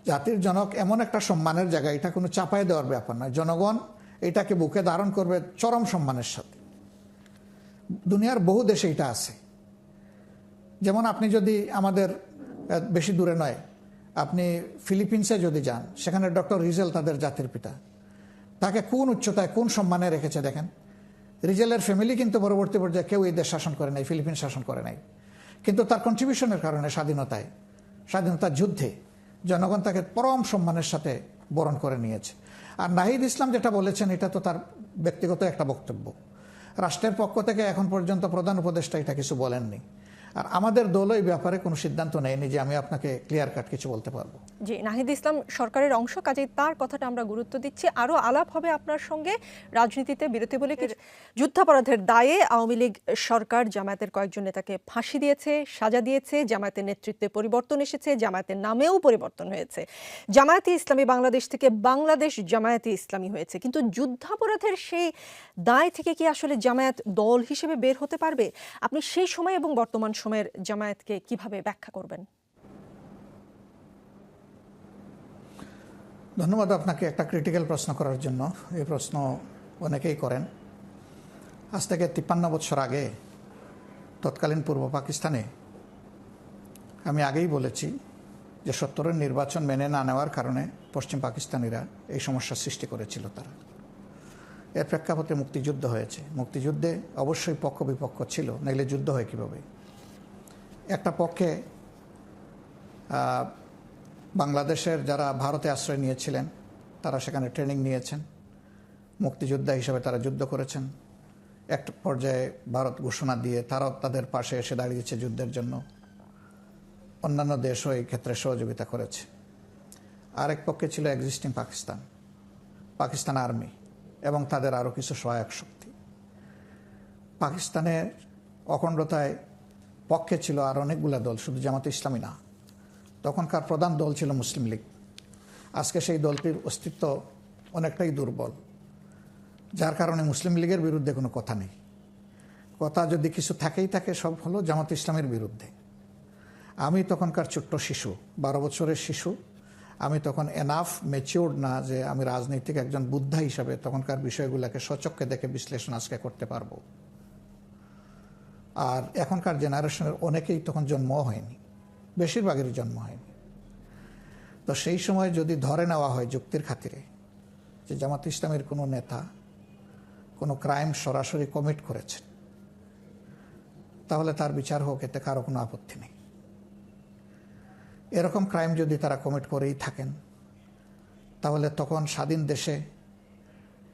জাতির জনক এমন একটা সম্মানের জায়গা, এটা কোনো চাপায় দেওয়ার ব্যাপার নয়। জনগণ এটাকে বুকে ধারণ করবে চরম সম্মানের সাথে। দুনিয়ার বহু দেশে এটা আছে। যেমন আপনি যদি আমাদের বেশি দূরে নয়, আপনি ফিলিপিন্সে যদি যান, সেখানে ডক্টর রিজেল তাদের জাতির পিতা, তাকে কোন উচ্চতায় কোন সম্মানে রেখেছে দেখেন। রিজেলের ফ্যামিলি কিন্তু পরবর্তী পর্যায়ে কেউ এই দেশ শাসন করে নাই, ফিলিপিন শাসন করে নাই, কিন্তু তার কন্ট্রিবিউশনের কারণে স্বাধীনতার যুদ্ধে জনগণ তাকে পরম সম্মানের সাথে বরণ করে নিয়েছে। আর নাহিদ ইসলাম যেটা বলেছেন, এটা তো তার ব্যক্তিগত একটা বক্তব্য। রাষ্ট্রের পক্ষ থেকে এখন পর্যন্ত প্রধান উপদেষ্টা এটা কিছু বলেননি। আর আমাদের দল এই ব্যাপারে কোনো সিদ্ধান্ত নেয়নি যে আমি আপনাকে ক্লিয়ার কাট কিছু বলতে পারবো। জি, নাহিদ ইসলাম সরকারের অংশ, কাজেই তার কথাটা আমরা গুরুত্ব দিচ্ছি। আরও আলাপ হবে আপনার সঙ্গে রাজনীতিতে বিরতি বলে। যুদ্ধাপরাধের দায়ে আওয়ামী লীগ সরকার জামায়াতের কয়েকজন নেতাকে ফাঁসি দিয়েছে, সাজা দিয়েছে। জামায়াতের নেতৃত্বে পরিবর্তন এসেছে, জামায়াতের নামেও পরিবর্তন হয়েছে। জামায়াতে ইসলামী বাংলাদেশ থেকে বাংলাদেশ জামায়াতে ইসলামী হয়েছে। কিন্তু যুদ্ধাপরাধের সেই দায় থেকে কি আসলে জামায়াত দল হিসেবে বের হতে পারবে? আপনি সেই সময় এবং বর্তমান সময়ের জামায়াতকে কিভাবে ব্যাখ্যা করবেন? ধন্যবাদ আপনাকে একটা ক্রিটিক্যাল প্রশ্ন করার জন্য। এই প্রশ্ন অনেকেই করেন। আজ থেকে 53 বছর আগে তৎকালীন পূর্ব পাকিস্তানে আমি আগেই বলেছি যে 70-এর নির্বাচন মেনে না নেওয়ার কারণে পশ্চিম পাকিস্তানিরা এই সমস্যার সৃষ্টি করেছিল। তারা এর প্রেক্ষাপটে মুক্তিযুদ্ধ হয়েছে। মুক্তিযুদ্ধে অবশ্যই পক্ষ বিপক্ষ ছিল, নইলে যুদ্ধ হয় কীভাবে? একটা পক্ষে বাংলাদেশের যারা ভারতে আশ্রয় নিয়েছিলেন, তারা সেখানে ট্রেনিং নিয়েছেন, মুক্তিযোদ্ধা হিসেবে তারা যুদ্ধ করেছেন। একটা পর্যায়ে ভারত ঘোষণা দিয়ে তারাও তাদের পাশে এসে দাঁড়িয়েছে যুদ্ধের জন্য। অন্যান্য দেশও এই ক্ষেত্রে সহযোগিতা করেছে। আরেক পক্ষে ছিল এক্সিস্টিং পাকিস্তান আর্মি এবং তাদের আরও কিছু সহায়ক শক্তি। পাকিস্তানের অখণ্ডতায় পক্ষে ছিল আর অনেকগুলো দল, শুধু জামাতে ইসলামী না। তখনকার প্রধান দল ছিল মুসলিম লীগ। আজকে সেই দলটির অস্তিত্ব অনেকটাই দুর্বল, যার কারণে মুসলিম লীগের বিরুদ্ধে কোনো কথা নেই। কথা যদি কিছু থাকেই থাকে সব হলো জামাত ইসলামের বিরুদ্ধে। আমি তখনকার ছোট্ট শিশু, 12 বছরের শিশু। আমি তখন এনাফ ম্যাচিওর্ড না যে আমি রাজনৈতিক একজন বুদ্ধা হিসাবে তখনকার বিষয়গুলোকে সচক্ষে দেখে বিশ্লেষণ আজকে করতে পারবো। আর এখনকার জেনারেশনের অনেকেই তখন জন্ম হয়নি, বেশিরভাগেরই জন্ম হয়নি। তো সেই সময় যদি ধরে নেওয়া হয় যুক্তির খাতিরে যে জামাত ইসলামের কোনো নেতা কোনো ক্রাইম সরাসরি কমিট করেছেন, তাহলে তার বিচার হোক, এতে কারো কোনো আপত্তি নেই। এরকম ক্রাইম যদি তারা কমিট করেই থাকেন, তাহলে তখন স্বাধীন দেশে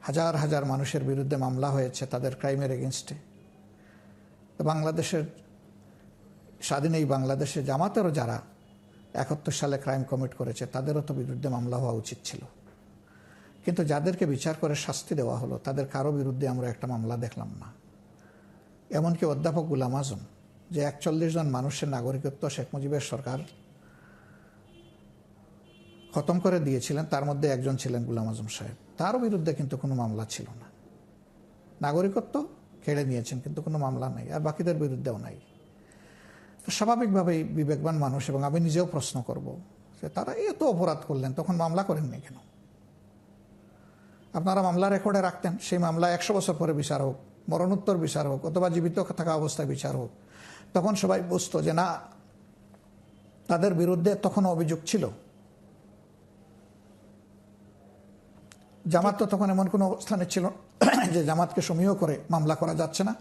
হাজার হাজার মানুষের বিরুদ্ধে মামলা হয়েছে তাদের ক্রাইমের এগেনস্টে। তো বাংলাদেশের স্বাধীন এই বাংলাদেশে জামাতেরও যারা 71 সালে ক্রাইম কমিট করেছে তাদেরও তো বিরুদ্ধে মামলা হওয়া উচিত ছিল। কিন্তু যাদেরকে বিচার করে শাস্তি দেওয়া হলো তাদের কারো বিরুদ্ধে আমরা একটা মামলা দেখলাম না। এমনকি অধ্যাপক গোলাম আজম, যে 41 জন মানুষের নাগরিকত্ব শেখ মুজিবের সরকার খতম করে দিয়েছিলেন, তার মধ্যে একজন ছিলেন গোলাম আজম সাহেব, তারও বিরুদ্ধে কিন্তু কোনো মামলা ছিল না। নাগরিকত্ব কেড়ে নিয়েছেন কিন্তু কোনো মামলা নাই, আর বাকিদের বিরুদ্ধেও নাই। তো স্বাভাবিকভাবেই বিবেকবান মানুষ, এবং আমি নিজেও প্রশ্ন করব যে তারা এত অপরাধ করলেন তখন মামলা করেননি কেন? আপনারা মামলা রেকর্ডে রাখতেন, সেই মামলা 100 বছর পরে বিচার হোক, মরণোত্তর বিচার হোক, অথবা জীবিত থাকা অবস্থায় বিচার হোক, তখন সবাই বুঝতো যে না, তাদের বিরুদ্ধে তখনও অভিযোগ ছিল। জামাত তো তখন এমন কোনো অবস্থানে ছিল যে জামাতকে সমীহ করে মামলা করা যাচ্ছে না,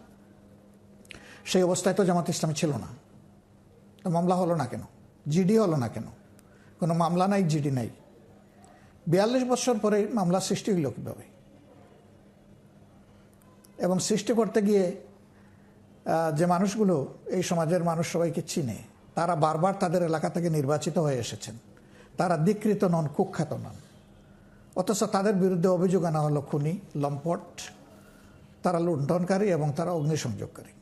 সেই অবস্থায় তো জামাত ইসলামী ছিল না। তো মামলা হলো না কেন? জিডি হলো না কেন? কোনো মামলা নাই, জিডি নাই। 42 বছর পরে মামলা সৃষ্টি হইল কীভাবে? এবং সৃষ্টি করতে গিয়ে যে মানুষগুলো এই সমাজের মানুষ সবাইকে চিনে, তারা বারবার তাদের এলাকা থেকে নির্বাচিত হয়ে এসেছেন, তারা ধিক্কৃত নন, কুখ্যাত নন, অথচ তাদের বিরুদ্ধে অভিযোগ আনা হলো খুনি, লম্পট, তারা লুণ্ঠনকারী এবং তারা অগ্নিসংযোগকারী।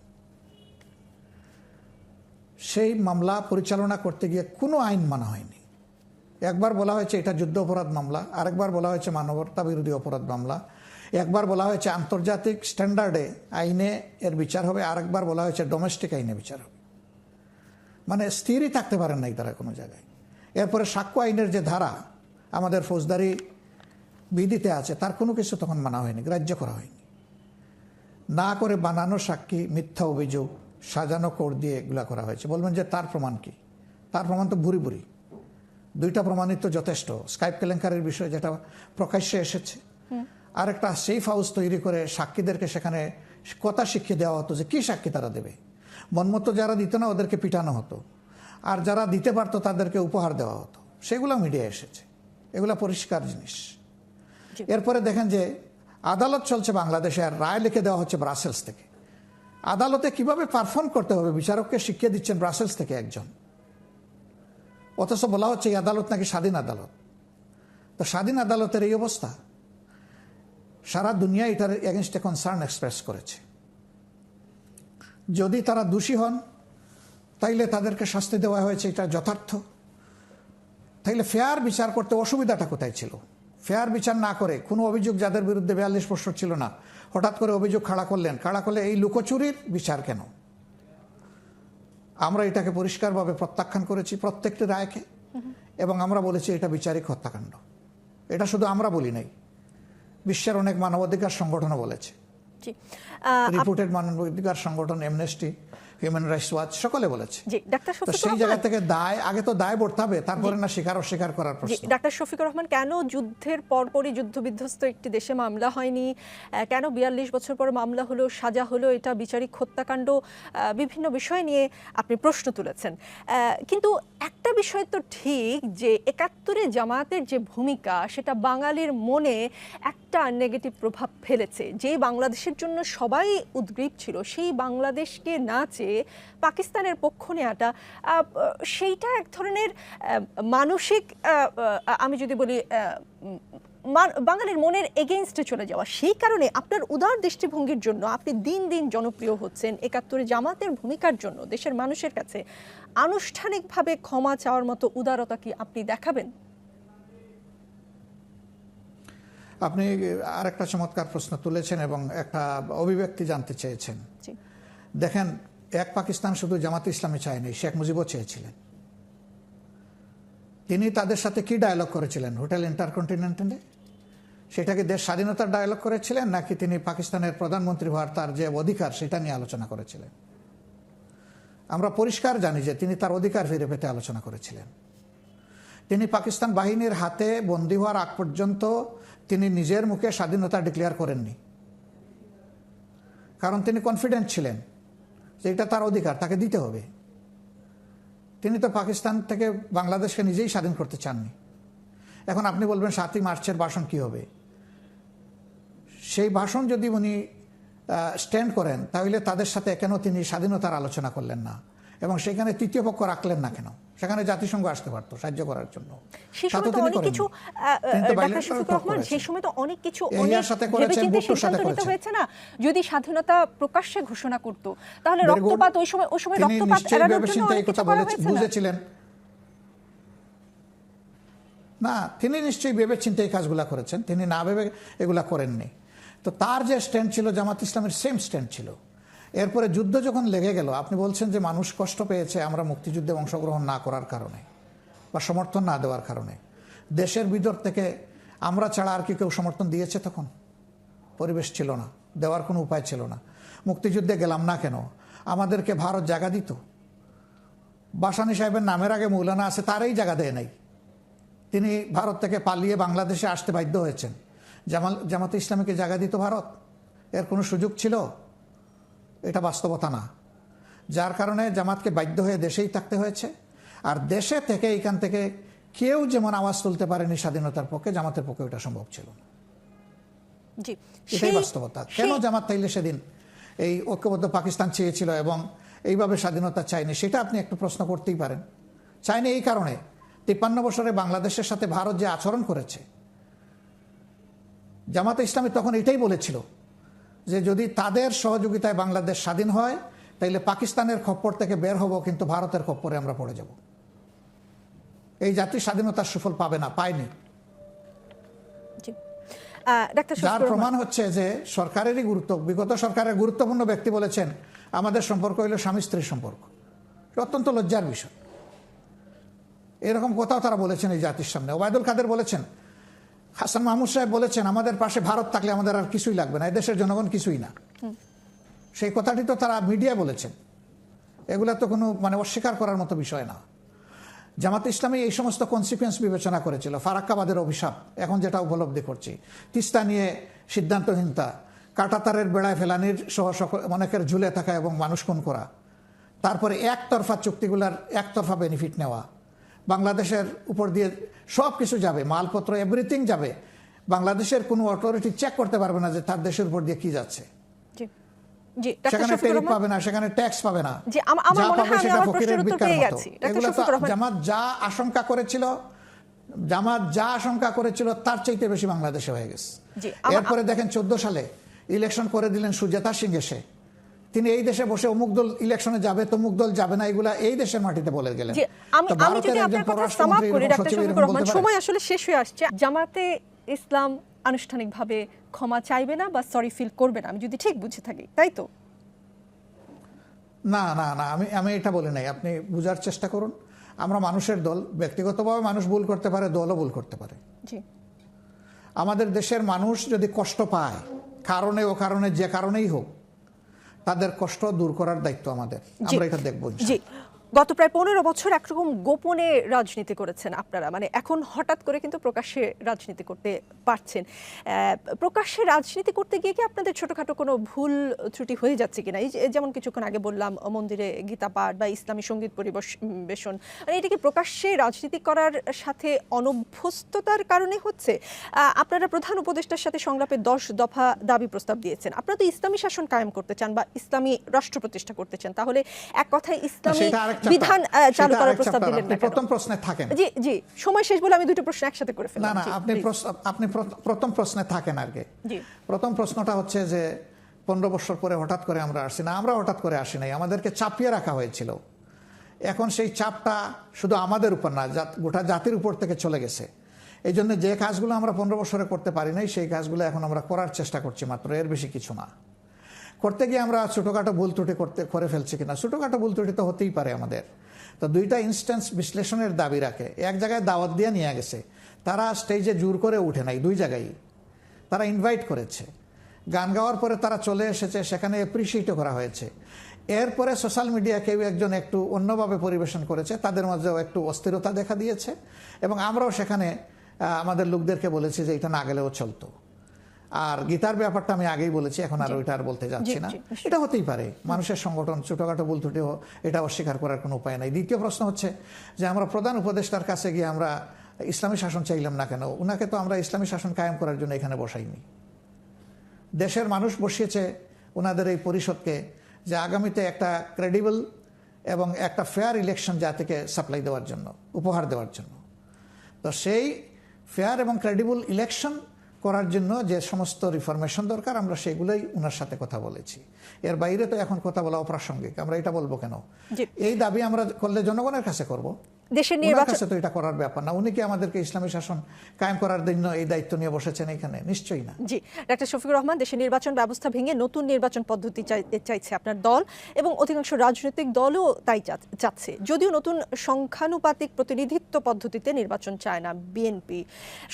সেই মামলা পরিচালনা করতে গিয়ে কোনো আইন মানা হয়নি। একবার বলা হয়েছে এটা যুদ্ধ অপরাধ মামলা, আরেকবার বলা হয়েছে মানবতা বিরোধী অপরাধ মামলা, একবার বলা হয়েছে আন্তর্জাতিক স্ট্যান্ডার্ডে আইনে এর বিচার হবে, আরেকবার বলা হয়েছে ডোমেস্টিক আইনে বিচার হবে। মানে স্থিরই থাকতে পারেন নাই তারা কোনো জায়গায়। এরপরে সাক্ষ্য আইনের যে ধারা আমাদের ফৌজদারি বিধিতে আছে, তার কোনো কিছু তখন মানা হয়নি, গ্রাহ্য করা হয়নি। না করে বানানো সাক্ষী, মিথ্যা অভিযোগ, সাজানো কোর্ট দিয়ে এগুলা করা হয়েছে। বলবেন যে তার প্রমাণ কি? তার প্রমাণ তো ভুরি ভুরি, 2টা প্রমাণিত তো যথেষ্ট। স্কাইপ কেলেঙ্কারির বিষয় যেটা প্রকাশ্যে এসেছে, আর একটা সেফ হাউস তৈরি করে সাক্ষীদেরকে সেখানে কথা শিখিয়ে দেওয়া হতো যে কি সাক্ষী তারা দেবে। মনমতো যারা দিত না ওদেরকে পিটানো হতো, আর যারা দিতে পারতো তাদেরকে উপহার দেওয়া হতো। সেগুলো মিডিয়া এসেছে, এগুলো পরিষ্কার জিনিস। এরপরে দেখেন যে আদালত চলছে বাংলাদেশে, আর রায় লিখে দেওয়া হচ্ছে ব্রাসেলস থেকে। আদালতে কিভাবে পারফর্ম করতে হবে বিচারককে শিখিয়ে দিচ্ছেন ব্রাসেলস থেকে একজন, অথচ বলা হচ্ছে এই আদালত নাকি স্বাধীন আদালত। তো স্বাধীন আদালতের এই অবস্থা, সারা দুনিয়া এটার এগেনস্টে কনসার্ন এক্সপ্রেস করেছে। যদি তারা দোষী হন তাইলে তাদেরকে শাস্তি দেওয়া হয়েছে, এটা যথার্থ। তাইলে ফেয়ার বিচার করতে অসুবিধাটা কোথায় ছিল? ফেয়ার বিচার না করে কোনো অভিযোগ যাদের বিরুদ্ধে 42 বছর ছিল না, হঠাৎ করে অভিযোগ খাড়া করলেন। খাড়া করলে এই লুকোচুরির বিচার কেন? আমরা এটাকে পরিষ্কারভাবে প্রত্যাখ্যান করেছি প্রত্যেকটি রায়কে, এবং আমরা বলেছি এটা বিচারিক হত্যাকাণ্ড। এটা শুধু আমরা বলি নাই, বিশ্বের অনেক মানবাধিকার সংগঠনও বলেছে। রিপোর্টেড মানবাধিকার সংগঠন, অ্যামনেস্টি, হিউম্যান রাইটস ওয়াচ সকলে বলেছে। তো সেই জায়গা থেকে দায়, আগে তো দায় বর্তাবে হবে, তারপরে না স্বীকার অস্বীকার করার প্রশ্ন। ডাক্তার শফিকুর রহমান, কেন যুদ্ধের পরপরই যুদ্ধবিধ্বস্ত একটি দেশে মামলা হয়নি? কেন 42 বছর পর মামলা হলো, সাজা হলো? এটা বিচারিক হত্যাকাণ্ড। বিভিন্ন বিষয় নিয়ে আপনি প্রশ্ন তুলেছেন, কিন্তু একটা বিষয় তো ঠিক যে 71-এ জামায়াতের যে ভূমিকা, সেটা বাঙালির মনে একটা নেগেটিভ প্রভাব ফেলেছে। যে বাংলাদেশের জন্য সবাই উদ্গ্রীব ছিল, সেই বাংলাদেশকে না চেয়ে পাকিস্তানের পক্ষ নেওয়াটা, সেইটা এক ধরনের মানসিক, আমি যদি বলি বাঙালির মনের এগেইনস্টে চলে যাওয়া। সেই কারণে আপনার উদার দৃষ্টিভঙ্গির জন্য আপনি দিন দিন জনপ্রিয় হচ্ছেন। 71-এ জামাতের ভূমিকার জন্য দেশের মানুষের কাছে আনুষ্ঠানিকভাবে ক্ষমা চাওয়ার মতো উদারতা কি আপনি দেখাবেন? আপনি আরেকটা চমৎকার প্রশ্ন তুলেছেন এবং একটা অভিব্যক্তি জানতে চেয়েছেন। দেখেন, এক পাকিস্তান শুধু জামাতে ইসলামী চায়নি, শেখ মুজিবও চেয়েছিলেন। তিনি তাদের সাথে কি ডায়ালগ করেছিলেন হোটেল ইন্টারকন্টিনেন্টালে? সেটাকে দেশ স্বাধীনতার ডায়ালগ করেছিলেন, নাকি তিনি পাকিস্তানের প্রধানমন্ত্রী হওয়ার তার যে অধিকার সেটা নিয়ে আলোচনা করেছিলেন? আমরা পরিষ্কার জানি যে তিনি তার অধিকার ফিরে পেতে আলোচনা করেছিলেন। তিনি পাকিস্তান বাহিনীর হাতে বন্দী হওয়ার আগ পর্যন্ত তিনি নিজের মুখে স্বাধীনতা ডিক্লেয়ার করেননি, কারণ তিনি কনফিডেন্ট ছিলেন যে এটা তার অধিকার, তাকে দিতে হবে। তিনি তো পাকিস্তান থেকে বাংলাদেশকে নিজেই স্বাধীন করতে চাননি। এখন আপনি বলবেন 7ই মার্চের ভাষণ কি হবে? সেই ভাষণ যদি উনি স্ট্যান্ড করেন, তাহলে তাদের সাথে কেন তিনি স্বাধীনতার আলোচনা করলেন না এবং সেখানে তৃতীয় পক্ষ রাখলেন না কেন? সেখানে জাতিসংঘ আসতে পারতো সাহায্য করার জন্য। সেই সময় তো অনেক কিছু সিদ্ধান্ত নিতে হয়েছে না। যদি স্বাধীনতা প্রকাশ্যে ঘোষণা করত, তাহলে রক্তপাত ওই সময় রক্তপাত এড়ানোর জন্য অনেক কিছু করা হয়েছে না? বুঝেছিলেন না, তিনি নিশ্চয়ই ভেবে চিন্তে এই কাজগুলা করেছেন, তিনি না ভেবে এগুলা করেননি। তো তার যে স্ট্যান্ড ছিল জামাত ইসলামের সেম স্ট্যান্ড ছিল। এরপরে যুদ্ধ যখন লেগে গেল, আপনি বলছেন যে মানুষ কষ্ট পেয়েছে আমরা মুক্তিযুদ্ধে অংশগ্রহণ না করার কারণে বা সমর্থন না দেওয়ার কারণে। দেশের ভিতর থেকে আমরা ছাড়া আর কি কেউ সমর্থন দিয়েছে? তখন পরিবেশ ছিল না, দেওয়ার কোনো উপায় ছিল না। মুক্তিযুদ্ধে গেলাম না কেন? আমাদেরকে ভারত জায়গা দিত। বাসানী সাহেবের নামের আগে মৌলানা আছে, তারই জায়গা দেয় নাই। তিনি ভারত থেকে পালিয়ে বাংলাদেশে আসতে বাধ্য হয়েছেন। জামাতে ইসলামীকে জায়গা দিত ভারত? এর কোনো সুযোগ ছিল? এটা বাস্তবতা না। যার কারণে জামাতকে বাধ্য হয়ে দেশেই থাকতে হয়েছে। আর দেশে থেকে এখান থেকে কেউ যেমন আওয়াজ তুলতে পারেনি স্বাধীনতার পক্ষে, জামাতের পক্ষে এটা সম্ভব ছিল না। এটাই বাস্তবতা। কেন জামাত তাইলে সেদিন এই ঐক্যবদ্ধ পাকিস্তান চেয়েছিল এবং এইভাবে স্বাধীনতা চায়নি, সেটা আপনি একটু প্রশ্ন করতেই পারেন। চায়নি এই কারণে 53 বছরে বাংলাদেশের সাথে ভারত যে আচরণ করেছে, জামাতে ইসলামী তখন এটাই বলেছিল যে যদি তাদের সহযোগিতায় বাংলাদেশ স্বাধীন হয়, তাইলে পাকিস্তানের খপ্পর থেকে বের হব, কিন্তু ভারতের খপ্পরে আমরা পড়ে যাব। এই জাতি স্বাধীনতার সুফল পাবে না, পায়নি। যার প্রমাণ হচ্ছে যে সরকারেরই গুরুত্ব, বিগত সরকারের গুরুত্বপূর্ণ ব্যক্তি বলেছেন আমাদের সম্পর্ক হইল স্বামী স্ত্রীর সম্পর্ক। অত্যন্ত লজ্জার বিষয়। এরকম কথাও তারা বলেছেন এই জাতির সামনে। ওবায়দুল কাদের বলেছেন, হাসান মাহমুদ সাহেব বলেছেন আমাদের পাশে ভারত থাকলে আমাদের আর কিছুই লাগবে না, এদেশের জনগণ কিছুই না। সেই কথাটি তো তারা মিডিয়া বলেছেন। এগুলা তো কোনো অস্বীকার করার মতো বিষয় না। জামাত ইসলামী এই সমস্ত কনসিকুয়েন্স বিবেচনা করেছিল। ফারাক্কাবাদের অভিশাপ এখন যেটা উপলব্ধি করছি, তিস্তা নিয়ে সিদ্ধান্তহীনতা, কাঁটাতারের বেড়ায় ফেলানির সহ অনেকের ঝুলে থাকা এবং মানুষ খুন করা, তারপরে একতরফা চুক্তিগুলার একতরফা বেনিফিট নেওয়া, বাংলাদেশের উপর দিয়ে সব কিছু যাবে, মালপত্র এভরিথিং যাবে, বাংলাদেশের কোনো অথরিটি চেক করতে পারবে না যে তার দেশের উপর দিয়ে কি যাচ্ছে। সেখানে ট্যারিফ পাবে না, সেখানে ট্যাক্স পাবে না, যা পাবে সেটা ফকিরের ভিক্ষার মতো। এগুলো তো জামাত যা আশঙ্কা করেছিল তার চাইতে বেশি বাংলাদেশে হয়ে গেছে। এরপরে দেখেন 14 সালে ইলেকশন করে দিলেন সুজাতা সিং এসে। তিনি এই দেশে বসে অমুক দল ইলেকশনে যাবে, তমুক দল যাবে না, এগুলা এই দেশের মাটিতে বলে গেলেন। আমি যদি আপনার কথা সামাপ করি ডাক্তার শফিকুর রহমান, সময় আসলে শেষ হয়ে আসছে। জামাতে ইসলাম আনুষ্ঠানিকভাবে ক্ষমা চাইবে না বা সরি ফিল করবে না, আমি যদি ঠিক বুঝে থাকি, তাই তো? না না না, আমি এটা বলি নাই। আপনি বুঝার চেষ্টা করুন। আমরা মানুষের দল, ব্যক্তিগতভাবে মানুষ ভুল করতে পারে, দলও ভুল করতে পারে। আমাদের দেশের মানুষ যদি কষ্ট পায় কারণে ও কারণে যে কারণেই হোক, তাদের কষ্ট দূর করার দায়িত্ব আমাদের, আমরা এটা দেখব। গত প্রায় 15 বছর একরকম গোপনে রাজনীতি করেছেন আপনারা, এখন হঠাৎ করে কিন্তু প্রকাশ্যে রাজনীতি করতে পারছেন। প্রকাশ্যে রাজনীতি করতে গিয়ে কি আপনাদের ছোটখাটো কোনো ভুল ত্রুটি হয়ে যাচ্ছে কিনা? এই যেমন কিছুক্ষণ আগে বললাম মন্দিরে গীতা পাঠ বা ইসলামী সঙ্গীত পরিবেশন, এটা কি প্রকাশ্যে রাজনীতি করার সাথে অনভ্যস্ততার কারণে হচ্ছে? আপনারা প্রধান উপদেষ্টার সাথে সংলাপে 10 দফা দাবি প্রস্তাব দিয়েছেন। আপনারা তো ইসলামী শাসন কায়েম করতে চান বা ইসলামী রাষ্ট্র প্রতিষ্ঠা করতে চান, তাহলে এক কথায় ইসলামী বিধান চালু করার প্রস্তাব দিলেন না? প্রথম প্রশ্নে থাকেন। জি, সময় শেষ বলে আমি দুটো প্রশ্ন একসাথে করে ফেললাম। না, আপনি প্রথম প্রশ্নে থাকেন আর কি। প্রথম প্রশ্নটা হচ্ছে যে 15 বছর পরে হঠাৎ করে আমরা আসছি না। আমরা হঠাৎ করে আসি নাই, আমাদেরকে চাপিয়ে রাখা হয়েছিল। এখন সেই চাপটা শুধু আমাদের উপর না, গোটা জাতির উপর থেকে চলে গেছে। এই জন্য যে কাজগুলো আমরা 15 বছরে করতে পারি নাই, সেই কাজগুলো এখন আমরা করার চেষ্টা করছি মাত্র, এর বেশি কিছু না। করতে গিয়ে আমরা ছোটোখাটো ভুল ত্রুটি করে ফেলছি কিনা, ছোটোখাটো ভুল ত্রুটি তো হতেই পারে আমাদের। তো দুইটা ইনস্ট্যান্স বিশ্লেষণের দাবি রাখে। এক জায়গায় দাওয়াত দিয়ে নিয়ে গেছে, তারা স্টেজে জোর করে উঠে নাই, দুই জায়গায় তারা ইনভাইট করেছে, গান গাওয়ার পরে তারা চলে এসেছে, সেখানে অ্যাপ্রিসিয়েটও করা হয়েছে। এরপরে সোশ্যাল মিডিয়া কেউ একজন একটু অন্যভাবে পরিবেশন করেছে, তাদের মধ্যেও একটু অস্থিরতা দেখা দিয়েছে, এবং আমরাও সেখানে আমাদের লোকদেরকে বলেছি যে এটা না গেলেও চলতো। আর গীতার ব্যাপারটা আমি আগেই বলেছি, এখন আর ওইটা আর বলতে যাচ্ছি না। এটা হতেই পারে, মানুষের সংগঠন, ছোটখাটো ভুল ত্রুটি, এটা অস্বীকার করার কোনো উপায় নাই। দ্বিতীয় প্রশ্ন হচ্ছে যে আমরা প্রধান উপদেষ্টার কাছে গিয়ে আমরা ইসলামী শাসন চাইলাম না কেন? উনাকে তো আমরা ইসলামী শাসন কায়েম করার জন্য এখানে বসাইনি। দেশের মানুষ বসিয়েছে ওনাদের এই পরিষদকে যে আগামীতে একটা ক্রেডিবল এবং একটা ফেয়ার ইলেকশন জাতিকে সাপ্লাই দেওয়ার জন্য, উপহার দেওয়ার জন্য। তো সেই ফেয়ার এবং ক্রেডিবল ইলেকশন করার জন্য যে সমস্ত রিফরমেশন দরকার, আমরা সেগুলোই ওনার সাথে কথা বলেছি। এর বাইরে তো এখন কথা বলা অপ্রাসঙ্গিক, আমরা এটা বলবো কেন? এই দাবি আমরা করলে জনগণের কাছে করব, দেশের নির্বাচন তো এটা করার ব্যাপার না। উনি কি আমাদেরকে ইসলামী শাসন কায়েম করার জন্য এই দায়িত্ব নিয়ে বসেছেন এখানে? নিশ্চয়ই না। জি, ডাক্তার শফিকুর রহমান, দেশের নির্বাচন ব্যবস্থা ভেঙে নতুন নির্বাচন পদ্ধতি চাইছে আপনার দল, এবং অধিকাংশ রাজনৈতিক দলও তাই চাচ্ছে। যদিও নতুন সংখ্যানুপাতিক প্রতিনিধিত্ব পদ্ধতিতে নির্বাচন চায় না বিএনপি।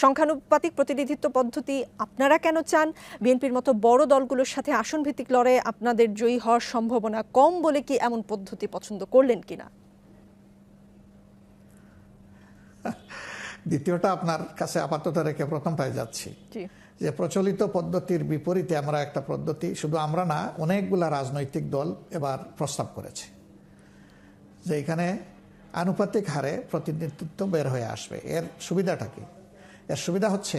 সংখ্যানুপাতিক প্রতিনিধিত্ব পদ্ধতি আপনারা কেন চান? বিএনপির মতো বড় দলগুলোর সাথে আসন ভিত্তিক লড়াইয়ে আপনাদের জয়ী হওয়ার সম্ভাবনা কম বলে কি এমন পদ্ধতি পছন্দ করলেন কিনা? দ্বিতীয়টা আপনার কাছে আপাতত রেখে প্রথমটায় যাচ্ছি, যে প্রচলিত পদ্ধতির বিপরীতে আমরা একটা পদ্ধতি, শুধু আমরা না, অনেকগুলা রাজনৈতিক দল এবার প্রস্তাব করেছে যে এখানে আনুপাতিক হারে প্রতিনিধিত্ব বের হয়ে আসবে। এর সুবিধাটা কি? এর সুবিধা হচ্ছে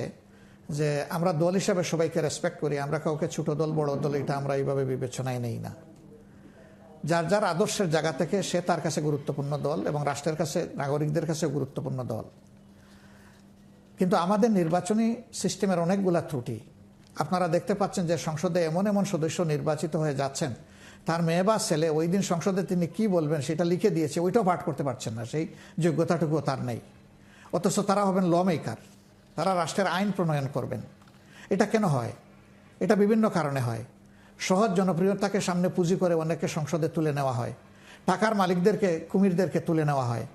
যে আমরা দল হিসাবে সবাইকে রেসপেক্ট করি, আমরা কাউকে ছোট দল বড় দল এটা আমরা এইভাবে বিবেচনায় নেই না। যার যার আদর্শের জায়গা থেকে সে তার কাছে গুরুত্বপূর্ণ দল, এবং রাষ্ট্রের কাছে, নাগরিকদের কাছে গুরুত্বপূর্ণ দল। কিন্তু আমাদের নির্বাচনী সিস্টেমের অনেকগুলা ত্রুটি আপনারা দেখতে পাচ্ছেন, যে সংসদে এমন এমন সদস্য নির্বাচিত হয়ে যাচ্ছেন, তার মেয়ে বা ছেলে ওই দিন সংসদে তিনি কি বলবেন সেটা লিখে দিয়েছে, ওইটাও পাঠ করতে পারছেন না, সেই যোগ্যতাটুকুও তার নেই। অথচ তারা হবেন ল মেকার, তারা রাষ্ট্রের আইন প্রণয়ন করবেন। এটা কেন হয়? এটা বিভিন্ন কারণে হয়। সহজ জনপ্রিয়তাকে সামনে পুঁজি করে অনেককে সংসদে তুলে নেওয়া হয়, টাকার মালিকদেরকে, কুমিরদেরকে তুলে নেওয়া হয়।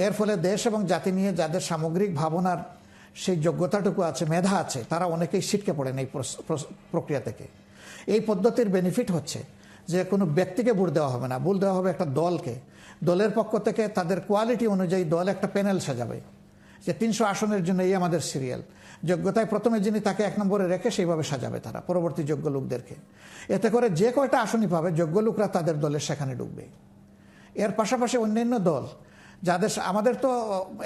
এর ফলে দেশ এবং জাতি নিয়ে যাদের সামগ্রিক ভাবনার সেই যোগ্যতাটুকু আছে, মেধা আছে, তারা অনেকেই ছিটকে পড়েন এই প্রক্রিয়া থেকে। এই পদ্ধতির বেনিফিট হচ্ছে যে কোনো ব্যক্তিকে ভোট দেওয়া হবে না, ভোট দেওয়া হবে একটা দলকে। দলের পক্ষ থেকে তাদের কোয়ালিটি অনুযায়ী দল একটা প্যানেল সাজাবে, যে 300 আসনের জন্য এই আমাদের সিরিয়াল, যোগ্যতায় প্রথমে যিনি তাকে 1 নম্বরে রেখে সেইভাবে সাজাবে তারা পরবর্তী যোগ্য লোকদেরকে। এতে করে যে কয়টা আসনই পাবে যোগ্য লোকরা তাদের দলের সেখানে ঢুকবে। এর পাশাপাশি অন্যান্য দল যাদের, আমাদের তো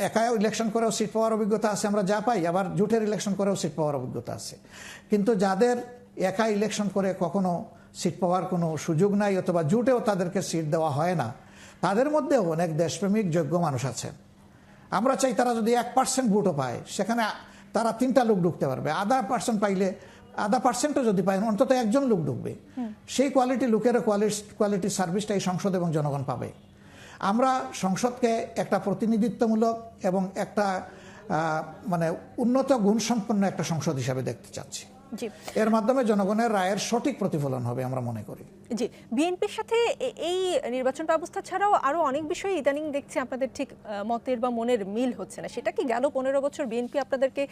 একা ইলেকশন করেও সিট পাওয়ার অভিজ্ঞতা আছে, আমরা যা পাই, আবার জোটের ইলেকশন করেও সিট পাওয়ার অভিজ্ঞতা আছে। কিন্তু যাদের একা ইলেকশন করে কখনো সিট পাওয়ার কোনো সুযোগ নাই, অথবা জোটেও তাদেরকে সিট দেওয়া হয় না, তাদের মধ্যেও অনেক দেশপ্রেমিক যোগ্য মানুষ আছেন। আমরা চাই তারা যদি 1% ভোটও পায়, সেখানে তারা 3টা লোক ঢুকতে পারবে। 0.5% পাইলে, 0.5%ও যদি পায়, অন্তত একজন লোক ঢুকবে। সেই কোয়ালিটি লোকেরও কোয়ালিটি সার্ভিসটা এই সংসদ এবং জনগণ পাবে। আমরা সংসদকে একটা প্রতিনিধিত্বমূলক এবং একটা মানে উন্নত গুণসম্পন্ন একটা সংসদ হিসাবে দেখতে চাচ্ছি। এর মাধ্যমে জনগণের রায়ের সঠিক প্রতিফলন হবে আমরা মনে করি। জি, বিএনপির সাথে এই নির্বাচন ব্যবস্থা ছাড়াও আরো অনেক বিষয় ইদানিং দেখছি আপনাদের ঠিক মতের বা মনের মিল হচ্ছে না। সেটা কি গেল 15 বছর বিএনপি আপনাদেরকে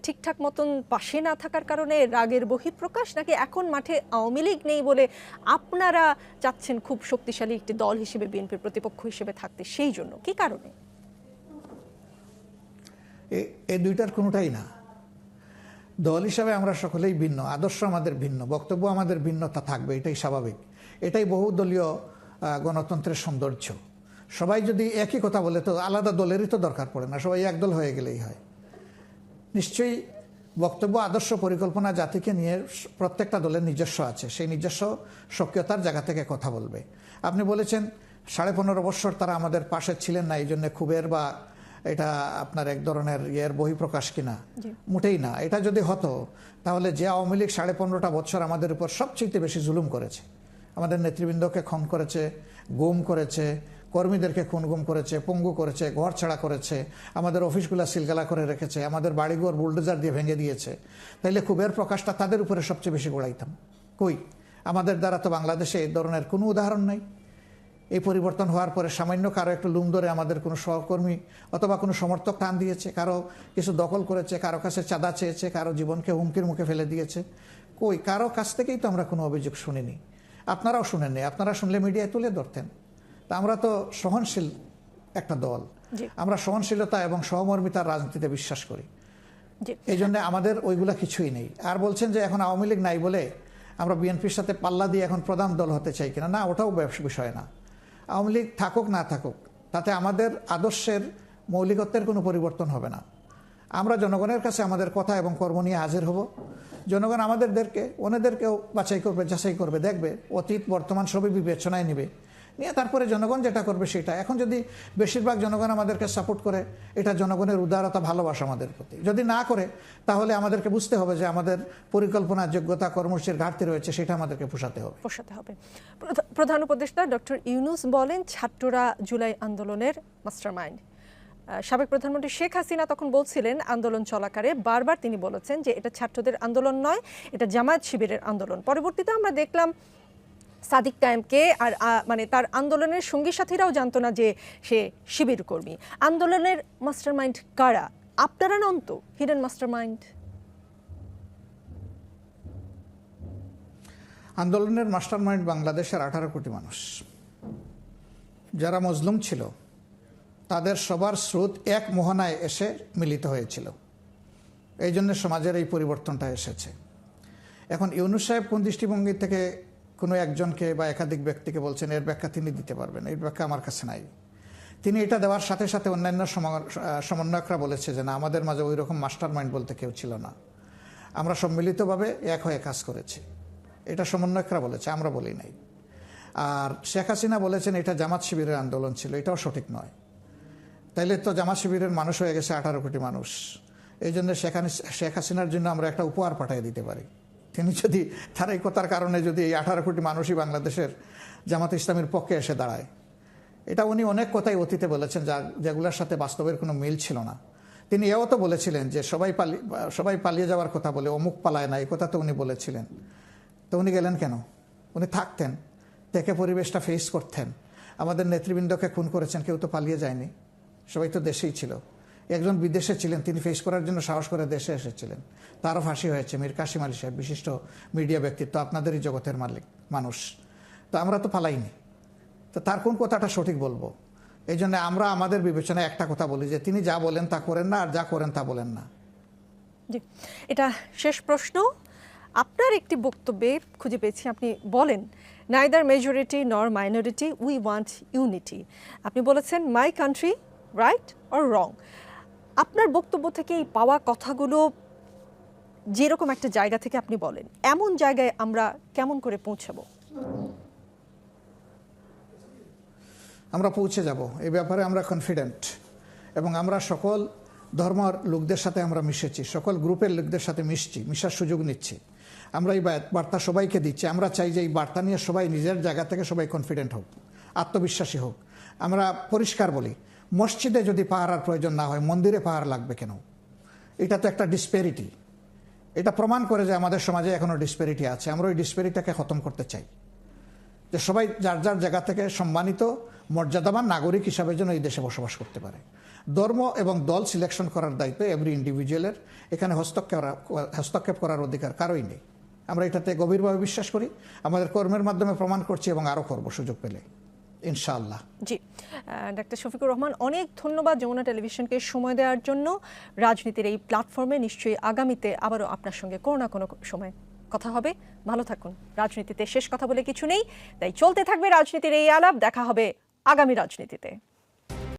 ঠিকঠাক মতন পাশে না থাকার কারণে রাগের বহিঃপ্রকাশ, নাকি এখন মাঠে আওয়ামী লীগ নেই বলে আপনারা চাচ্ছেন খুব শক্তিশালী একটি দল হিসেবে বিএনপির প্রতিপক্ষ হিসেবে থাকতে, সেই জন্য কি কারণে? এই দুইটার কোনোটাই না। দল হিসাবে আমরা সকলেই ভিন্ন, আদর্শ আমাদের ভিন্ন, বক্তব্য আমাদের ভিন্নতা থাকবে, এটাই স্বাভাবিক। এটাই বহুদলীয় গণতন্ত্রের সৌন্দর্য। সবাই যদি একই কথা বলে তো আলাদা দলেরই তো দরকার পড়ে না, সবাই এক দল হয়ে গেলেই হয়। নিশ্চয়ই বক্তব্য, আদর্শ, পরিকল্পনা জাতিকে নিয়ে প্রত্যেকটা দলের নিজস্ব আছে, সেই নিজস্ব সক্রিয়তার জায়গা থেকে কথা বলবে। আপনি বলেছেন 15.5 বছর তারা আমাদের পাশে ছিলেন না, এই জন্য ক্ষোভের বা এটা আপনার এক ধরনের বহিঃপ্রকাশ কিনা? মোটেই না। এটা যদি হতো তাহলে যে আওয়ামী লীগ 15.5 বছর আমাদের উপর সবচেয়ে বেশি জুলুম করেছে, আমাদের নেতৃবৃন্দকে খুন করেছে, গুম করেছে, কর্মীদেরকে খুন-গুম করেছে, পঙ্গু করেছে, ঘর ছাড়া করেছে, আমাদের অফিসগুলো সিলগালা করে রেখেছে, আমাদের বাড়িঘর বুলডোজার দিয়ে ভেঙে দিয়েছে, তাইলে ক্ষোভের প্রকাশটা তাদের উপরে সবচেয়ে বেশি গোড়াইতাম। কই, আমাদের দ্বারা তো বাংলাদেশে এই ধরনের কোনো উদাহরণ নাই। এই পরিবর্তন হওয়ার পরে সামান্য কারো একটু লুম ধরে আমাদের কোনো সহকর্মী অথবা কোনো সমর্থক টান দিয়েছে, কারো কিছু দখল করেছে, কারো কাছে চাঁদা চেয়েছে, কারো জীবনকে হুমকির মুখে ফেলে দিয়েছে, কই কারো কাছ থেকেই তো আমরা কোনো অভিযোগ শুনিনি। আপনারাও শুনেননি, আপনারা শুনলে মিডিয়ায় তুলে ধরতেন। তা আমরা তো সহনশীল একটা দল, আমরা সহনশীলতা এবং সহমর্মিতার রাজনীতিতে বিশ্বাস করি। এই জন্য আমাদের ওইগুলা কিছুই নেই। আর বলছেন যে এখন আওয়ামী লীগ নাই বলে আমরা বিএনপির সাথে পাল্লা দিয়ে এখন প্রধান দল হতে চাই কিনা, না, ওটাও বিষয় না। আওয়ামী লীগ থাকুক না থাকুক তাতে আমাদের আদর্শের মৌলিকত্বের কোনো পরিবর্তন হবে না। আমরা জনগণের কাছে আমাদের কথা এবং কর্ম নিয়ে হাজির হব। জনগণ আমাদেরকে ওনাদেরকেও বাছাই করবে, যাচাই করবে, দেখবে অতীত বর্তমান সবই বিবেচনায় নেবে, নিয়ে তারপরে জনগণ যেটা করবে সেটা। এখন যদি বেশিরভাগ জনগণ আমাদেরকে সাপোর্ট করে, এটা জনগণের উদারতা, ভালোবাসা আমাদের প্রতি। যদি না করে তাহলে আমাদেরকে বুঝতে হবে যে আমাদের পরিকল্পনা, যোগ্যতা, কর্মসূচির ঘাটতি রয়েছে, সেটা আমাদেরকে পোষাতে হবে। প্রধান উপদেষ্টা ডক্টর ইউনূস বলেন ছাত্ররা জুলাই আন্দোলনের মাস্টারমাইন্ড। সাবেক প্রধানমন্ত্রী শেখ হাসিনা তখন বলছিলেন আন্দোলন চলাকালে বারবার তিনি বলেছেন যে এটা ছাত্রদের আন্দোলন নয়, এটা জামায়াত শিবিরের আন্দোলন। পরবর্তীতে আমরা দেখলাম সাদিক কায়েমকে আর মানে তার আন্দোলনের সঙ্গী সাথীরাও জানতো না যে সে শিবির কর্মী। আন্দোলনের মাস্টারমাইন্ড কারা? আপনারা নন তো হিডেন মাস্টারমাইন্ড? আন্দোলনের মাস্টারমাইন্ড বাংলাদেশের 18 কোটি মানুষ, যারা মজলুম ছিল তাদের সবার স্রোত এক মোহনায় এসে মিলিত হয়েছিল। এই জন্য সমাজের এই পরিবর্তনটা এসেছে। এখন ইউনূস সাহেব কোন দৃষ্টিভঙ্গি থেকে কোনো একজনকে বা একাধিক ব্যক্তিকে বলছেন, এর ব্যাখ্যা তিনি দিতে পারবেন, এর ব্যাখ্যা আমার কাছে নাই। তিনি এটা দেওয়ার সাথে সাথে অন্যান্য সমন্বয়করা বলেছে যে না, আমাদের মাঝে ওই রকম মাস্টার মাইন্ড বলতে কেউ ছিল না, আমরা সম্মিলিতভাবে এক হয়ে কাজ করেছি। এটা সমন্বয়করা বলেছে, আমরা বলি নাই। আর শেখ হাসিনা বলেছেন এটা জামাত শিবিরের আন্দোলন ছিল, এটাও সঠিক নয়। তাইলে তো জামাত শিবিরের মানুষ হয়ে গেছে 18 কোটি মানুষ। এই জন্য শেখ হাসিনার জন্য আমরা একটা উপহার পাঠিয়ে দিতে পারি। তিনি যদি তার এই কথার কারণে যদি এই 18 কোটি মানুষই বাংলাদেশের জামাত ইসলামের পক্ষে এসে দাঁড়ায়, এটা উনি অনেক কথাই অতীতে বলেছেন যেগুলোর সাথে বাস্তবের কোনো মিল ছিল না। তিনি এও তো বলেছিলেন যে সবাই পালিয়ে যাওয়ার কথা বলে অমুক পালায় না, এই কথা তো উনি বলেছিলেন। তো উনি গেলেন কেন? উনি থাকতেন, থেকে পরিবেশটা ফেস করতেন। আমাদের নেতৃবৃন্দকে খুন করেছেন, কেউ তো পালিয়ে যায়নি, সবাই তো দেশেই ছিল। একজন বিদেশে ছিলেন, তিনি ফেস করার জন্য সাহস করে দেশে এসেছিলেন, তারও ফাঁসি হয়েছে। মীর কাসিম আলী সাহেব, বিশিষ্ট মিডিয়া ব্যক্তিত্ব, আপনাদেরই জগতের মানুষ। তো আমরা তো পালাইনি, তো তার কোন কথাটা সঠিক বলবো? এই জন্য আমরা আমাদের বিবেচনায় একটা কথা বলি যে তিনি যা বলেন তা করেন না, আর যা করেন তা বলেন না। জি, এটা শেষ প্রশ্ন। আপনার একটি বক্তব্যে খুঁজে পেয়েছি, আপনি বলেন নাইদার মেজরিটি নর মাইনরিটি, উই ওয়ান্ট ইউনিটি। আপনি বলেছেন my country right or wrong. আপনার বক্তব্য থেকে এই পাওয়া কথাগুলো যেরকম একটা জায়গা থেকে আপনি বলেন, এমন জায়গায় আমরা কেমন করে পৌঁছাবো? আমরা পৌঁছে যাব, এই ব্যাপারে আমরা কনফিডেন্ট। এবং আমরা সকল ধর্মের লোকদের সাথে আমরা মিশেছি, সকল গ্রুপের লোকদের সাথে মিশার সুযোগ নিচ্ছি। আমরা এই বার্তা সবাইকে দিচ্ছি। আমরা চাই যে এই বার্তা নিয়ে সবাই নিজের জায়গা থেকে সবাই কনফিডেন্ট হোক, আত্মবিশ্বাসী হোক। আমরা পরিষ্কার বলি, মসজিদে যদি পাহারার প্রয়োজন না হয়, মন্দিরে পাহারা লাগবে কেন? এটা তো একটা ডিসপ্যারিটি। এটা প্রমাণ করে যে আমাদের সমাজে এখনো ডিসপ্যারিটি আছে। আমরা ওই ডিসপ্যারিটিটাকে খতম করতে চাই, যে সবাই যার যার জায়গা থেকে সম্মানিত মর্যাদাবান নাগরিক হিসাবে যেন এই দেশে বসবাস করতে পারে। ধর্ম এবং দল সিলেকশন করার দায়িত্ব এভরি ইন্ডিভিজুয়ালের। এখানে হস্তক্ষেপ করার অধিকার কারোই নেই। আমরা এটাতে গভীরভাবে বিশ্বাস করি, আমাদের কর্মের মাধ্যমে প্রমাণ করছি এবং আরও করব সুযোগ পেলে ইনশাআল্লাহ। জি, ডাক্তার শফিকুর রহমান, অনেক ধন্যবাদ যমুনা টেলিভিশনকে সময় দেওয়ার জন্য। রাজনীতির এই প্ল্যাটফর্মে নিশ্চয়ই আগামীতে আবারও আপনার সঙ্গে কোনো না কোনো সময় কথা হবে। ভালো থাকুন। রাজনীতিতে শেষ কথা বলে কিছু নেই, তাই চলতে থাকবে রাজনীতির এই আলাপ। দেখা হবে আগামী রাজনীতিতে।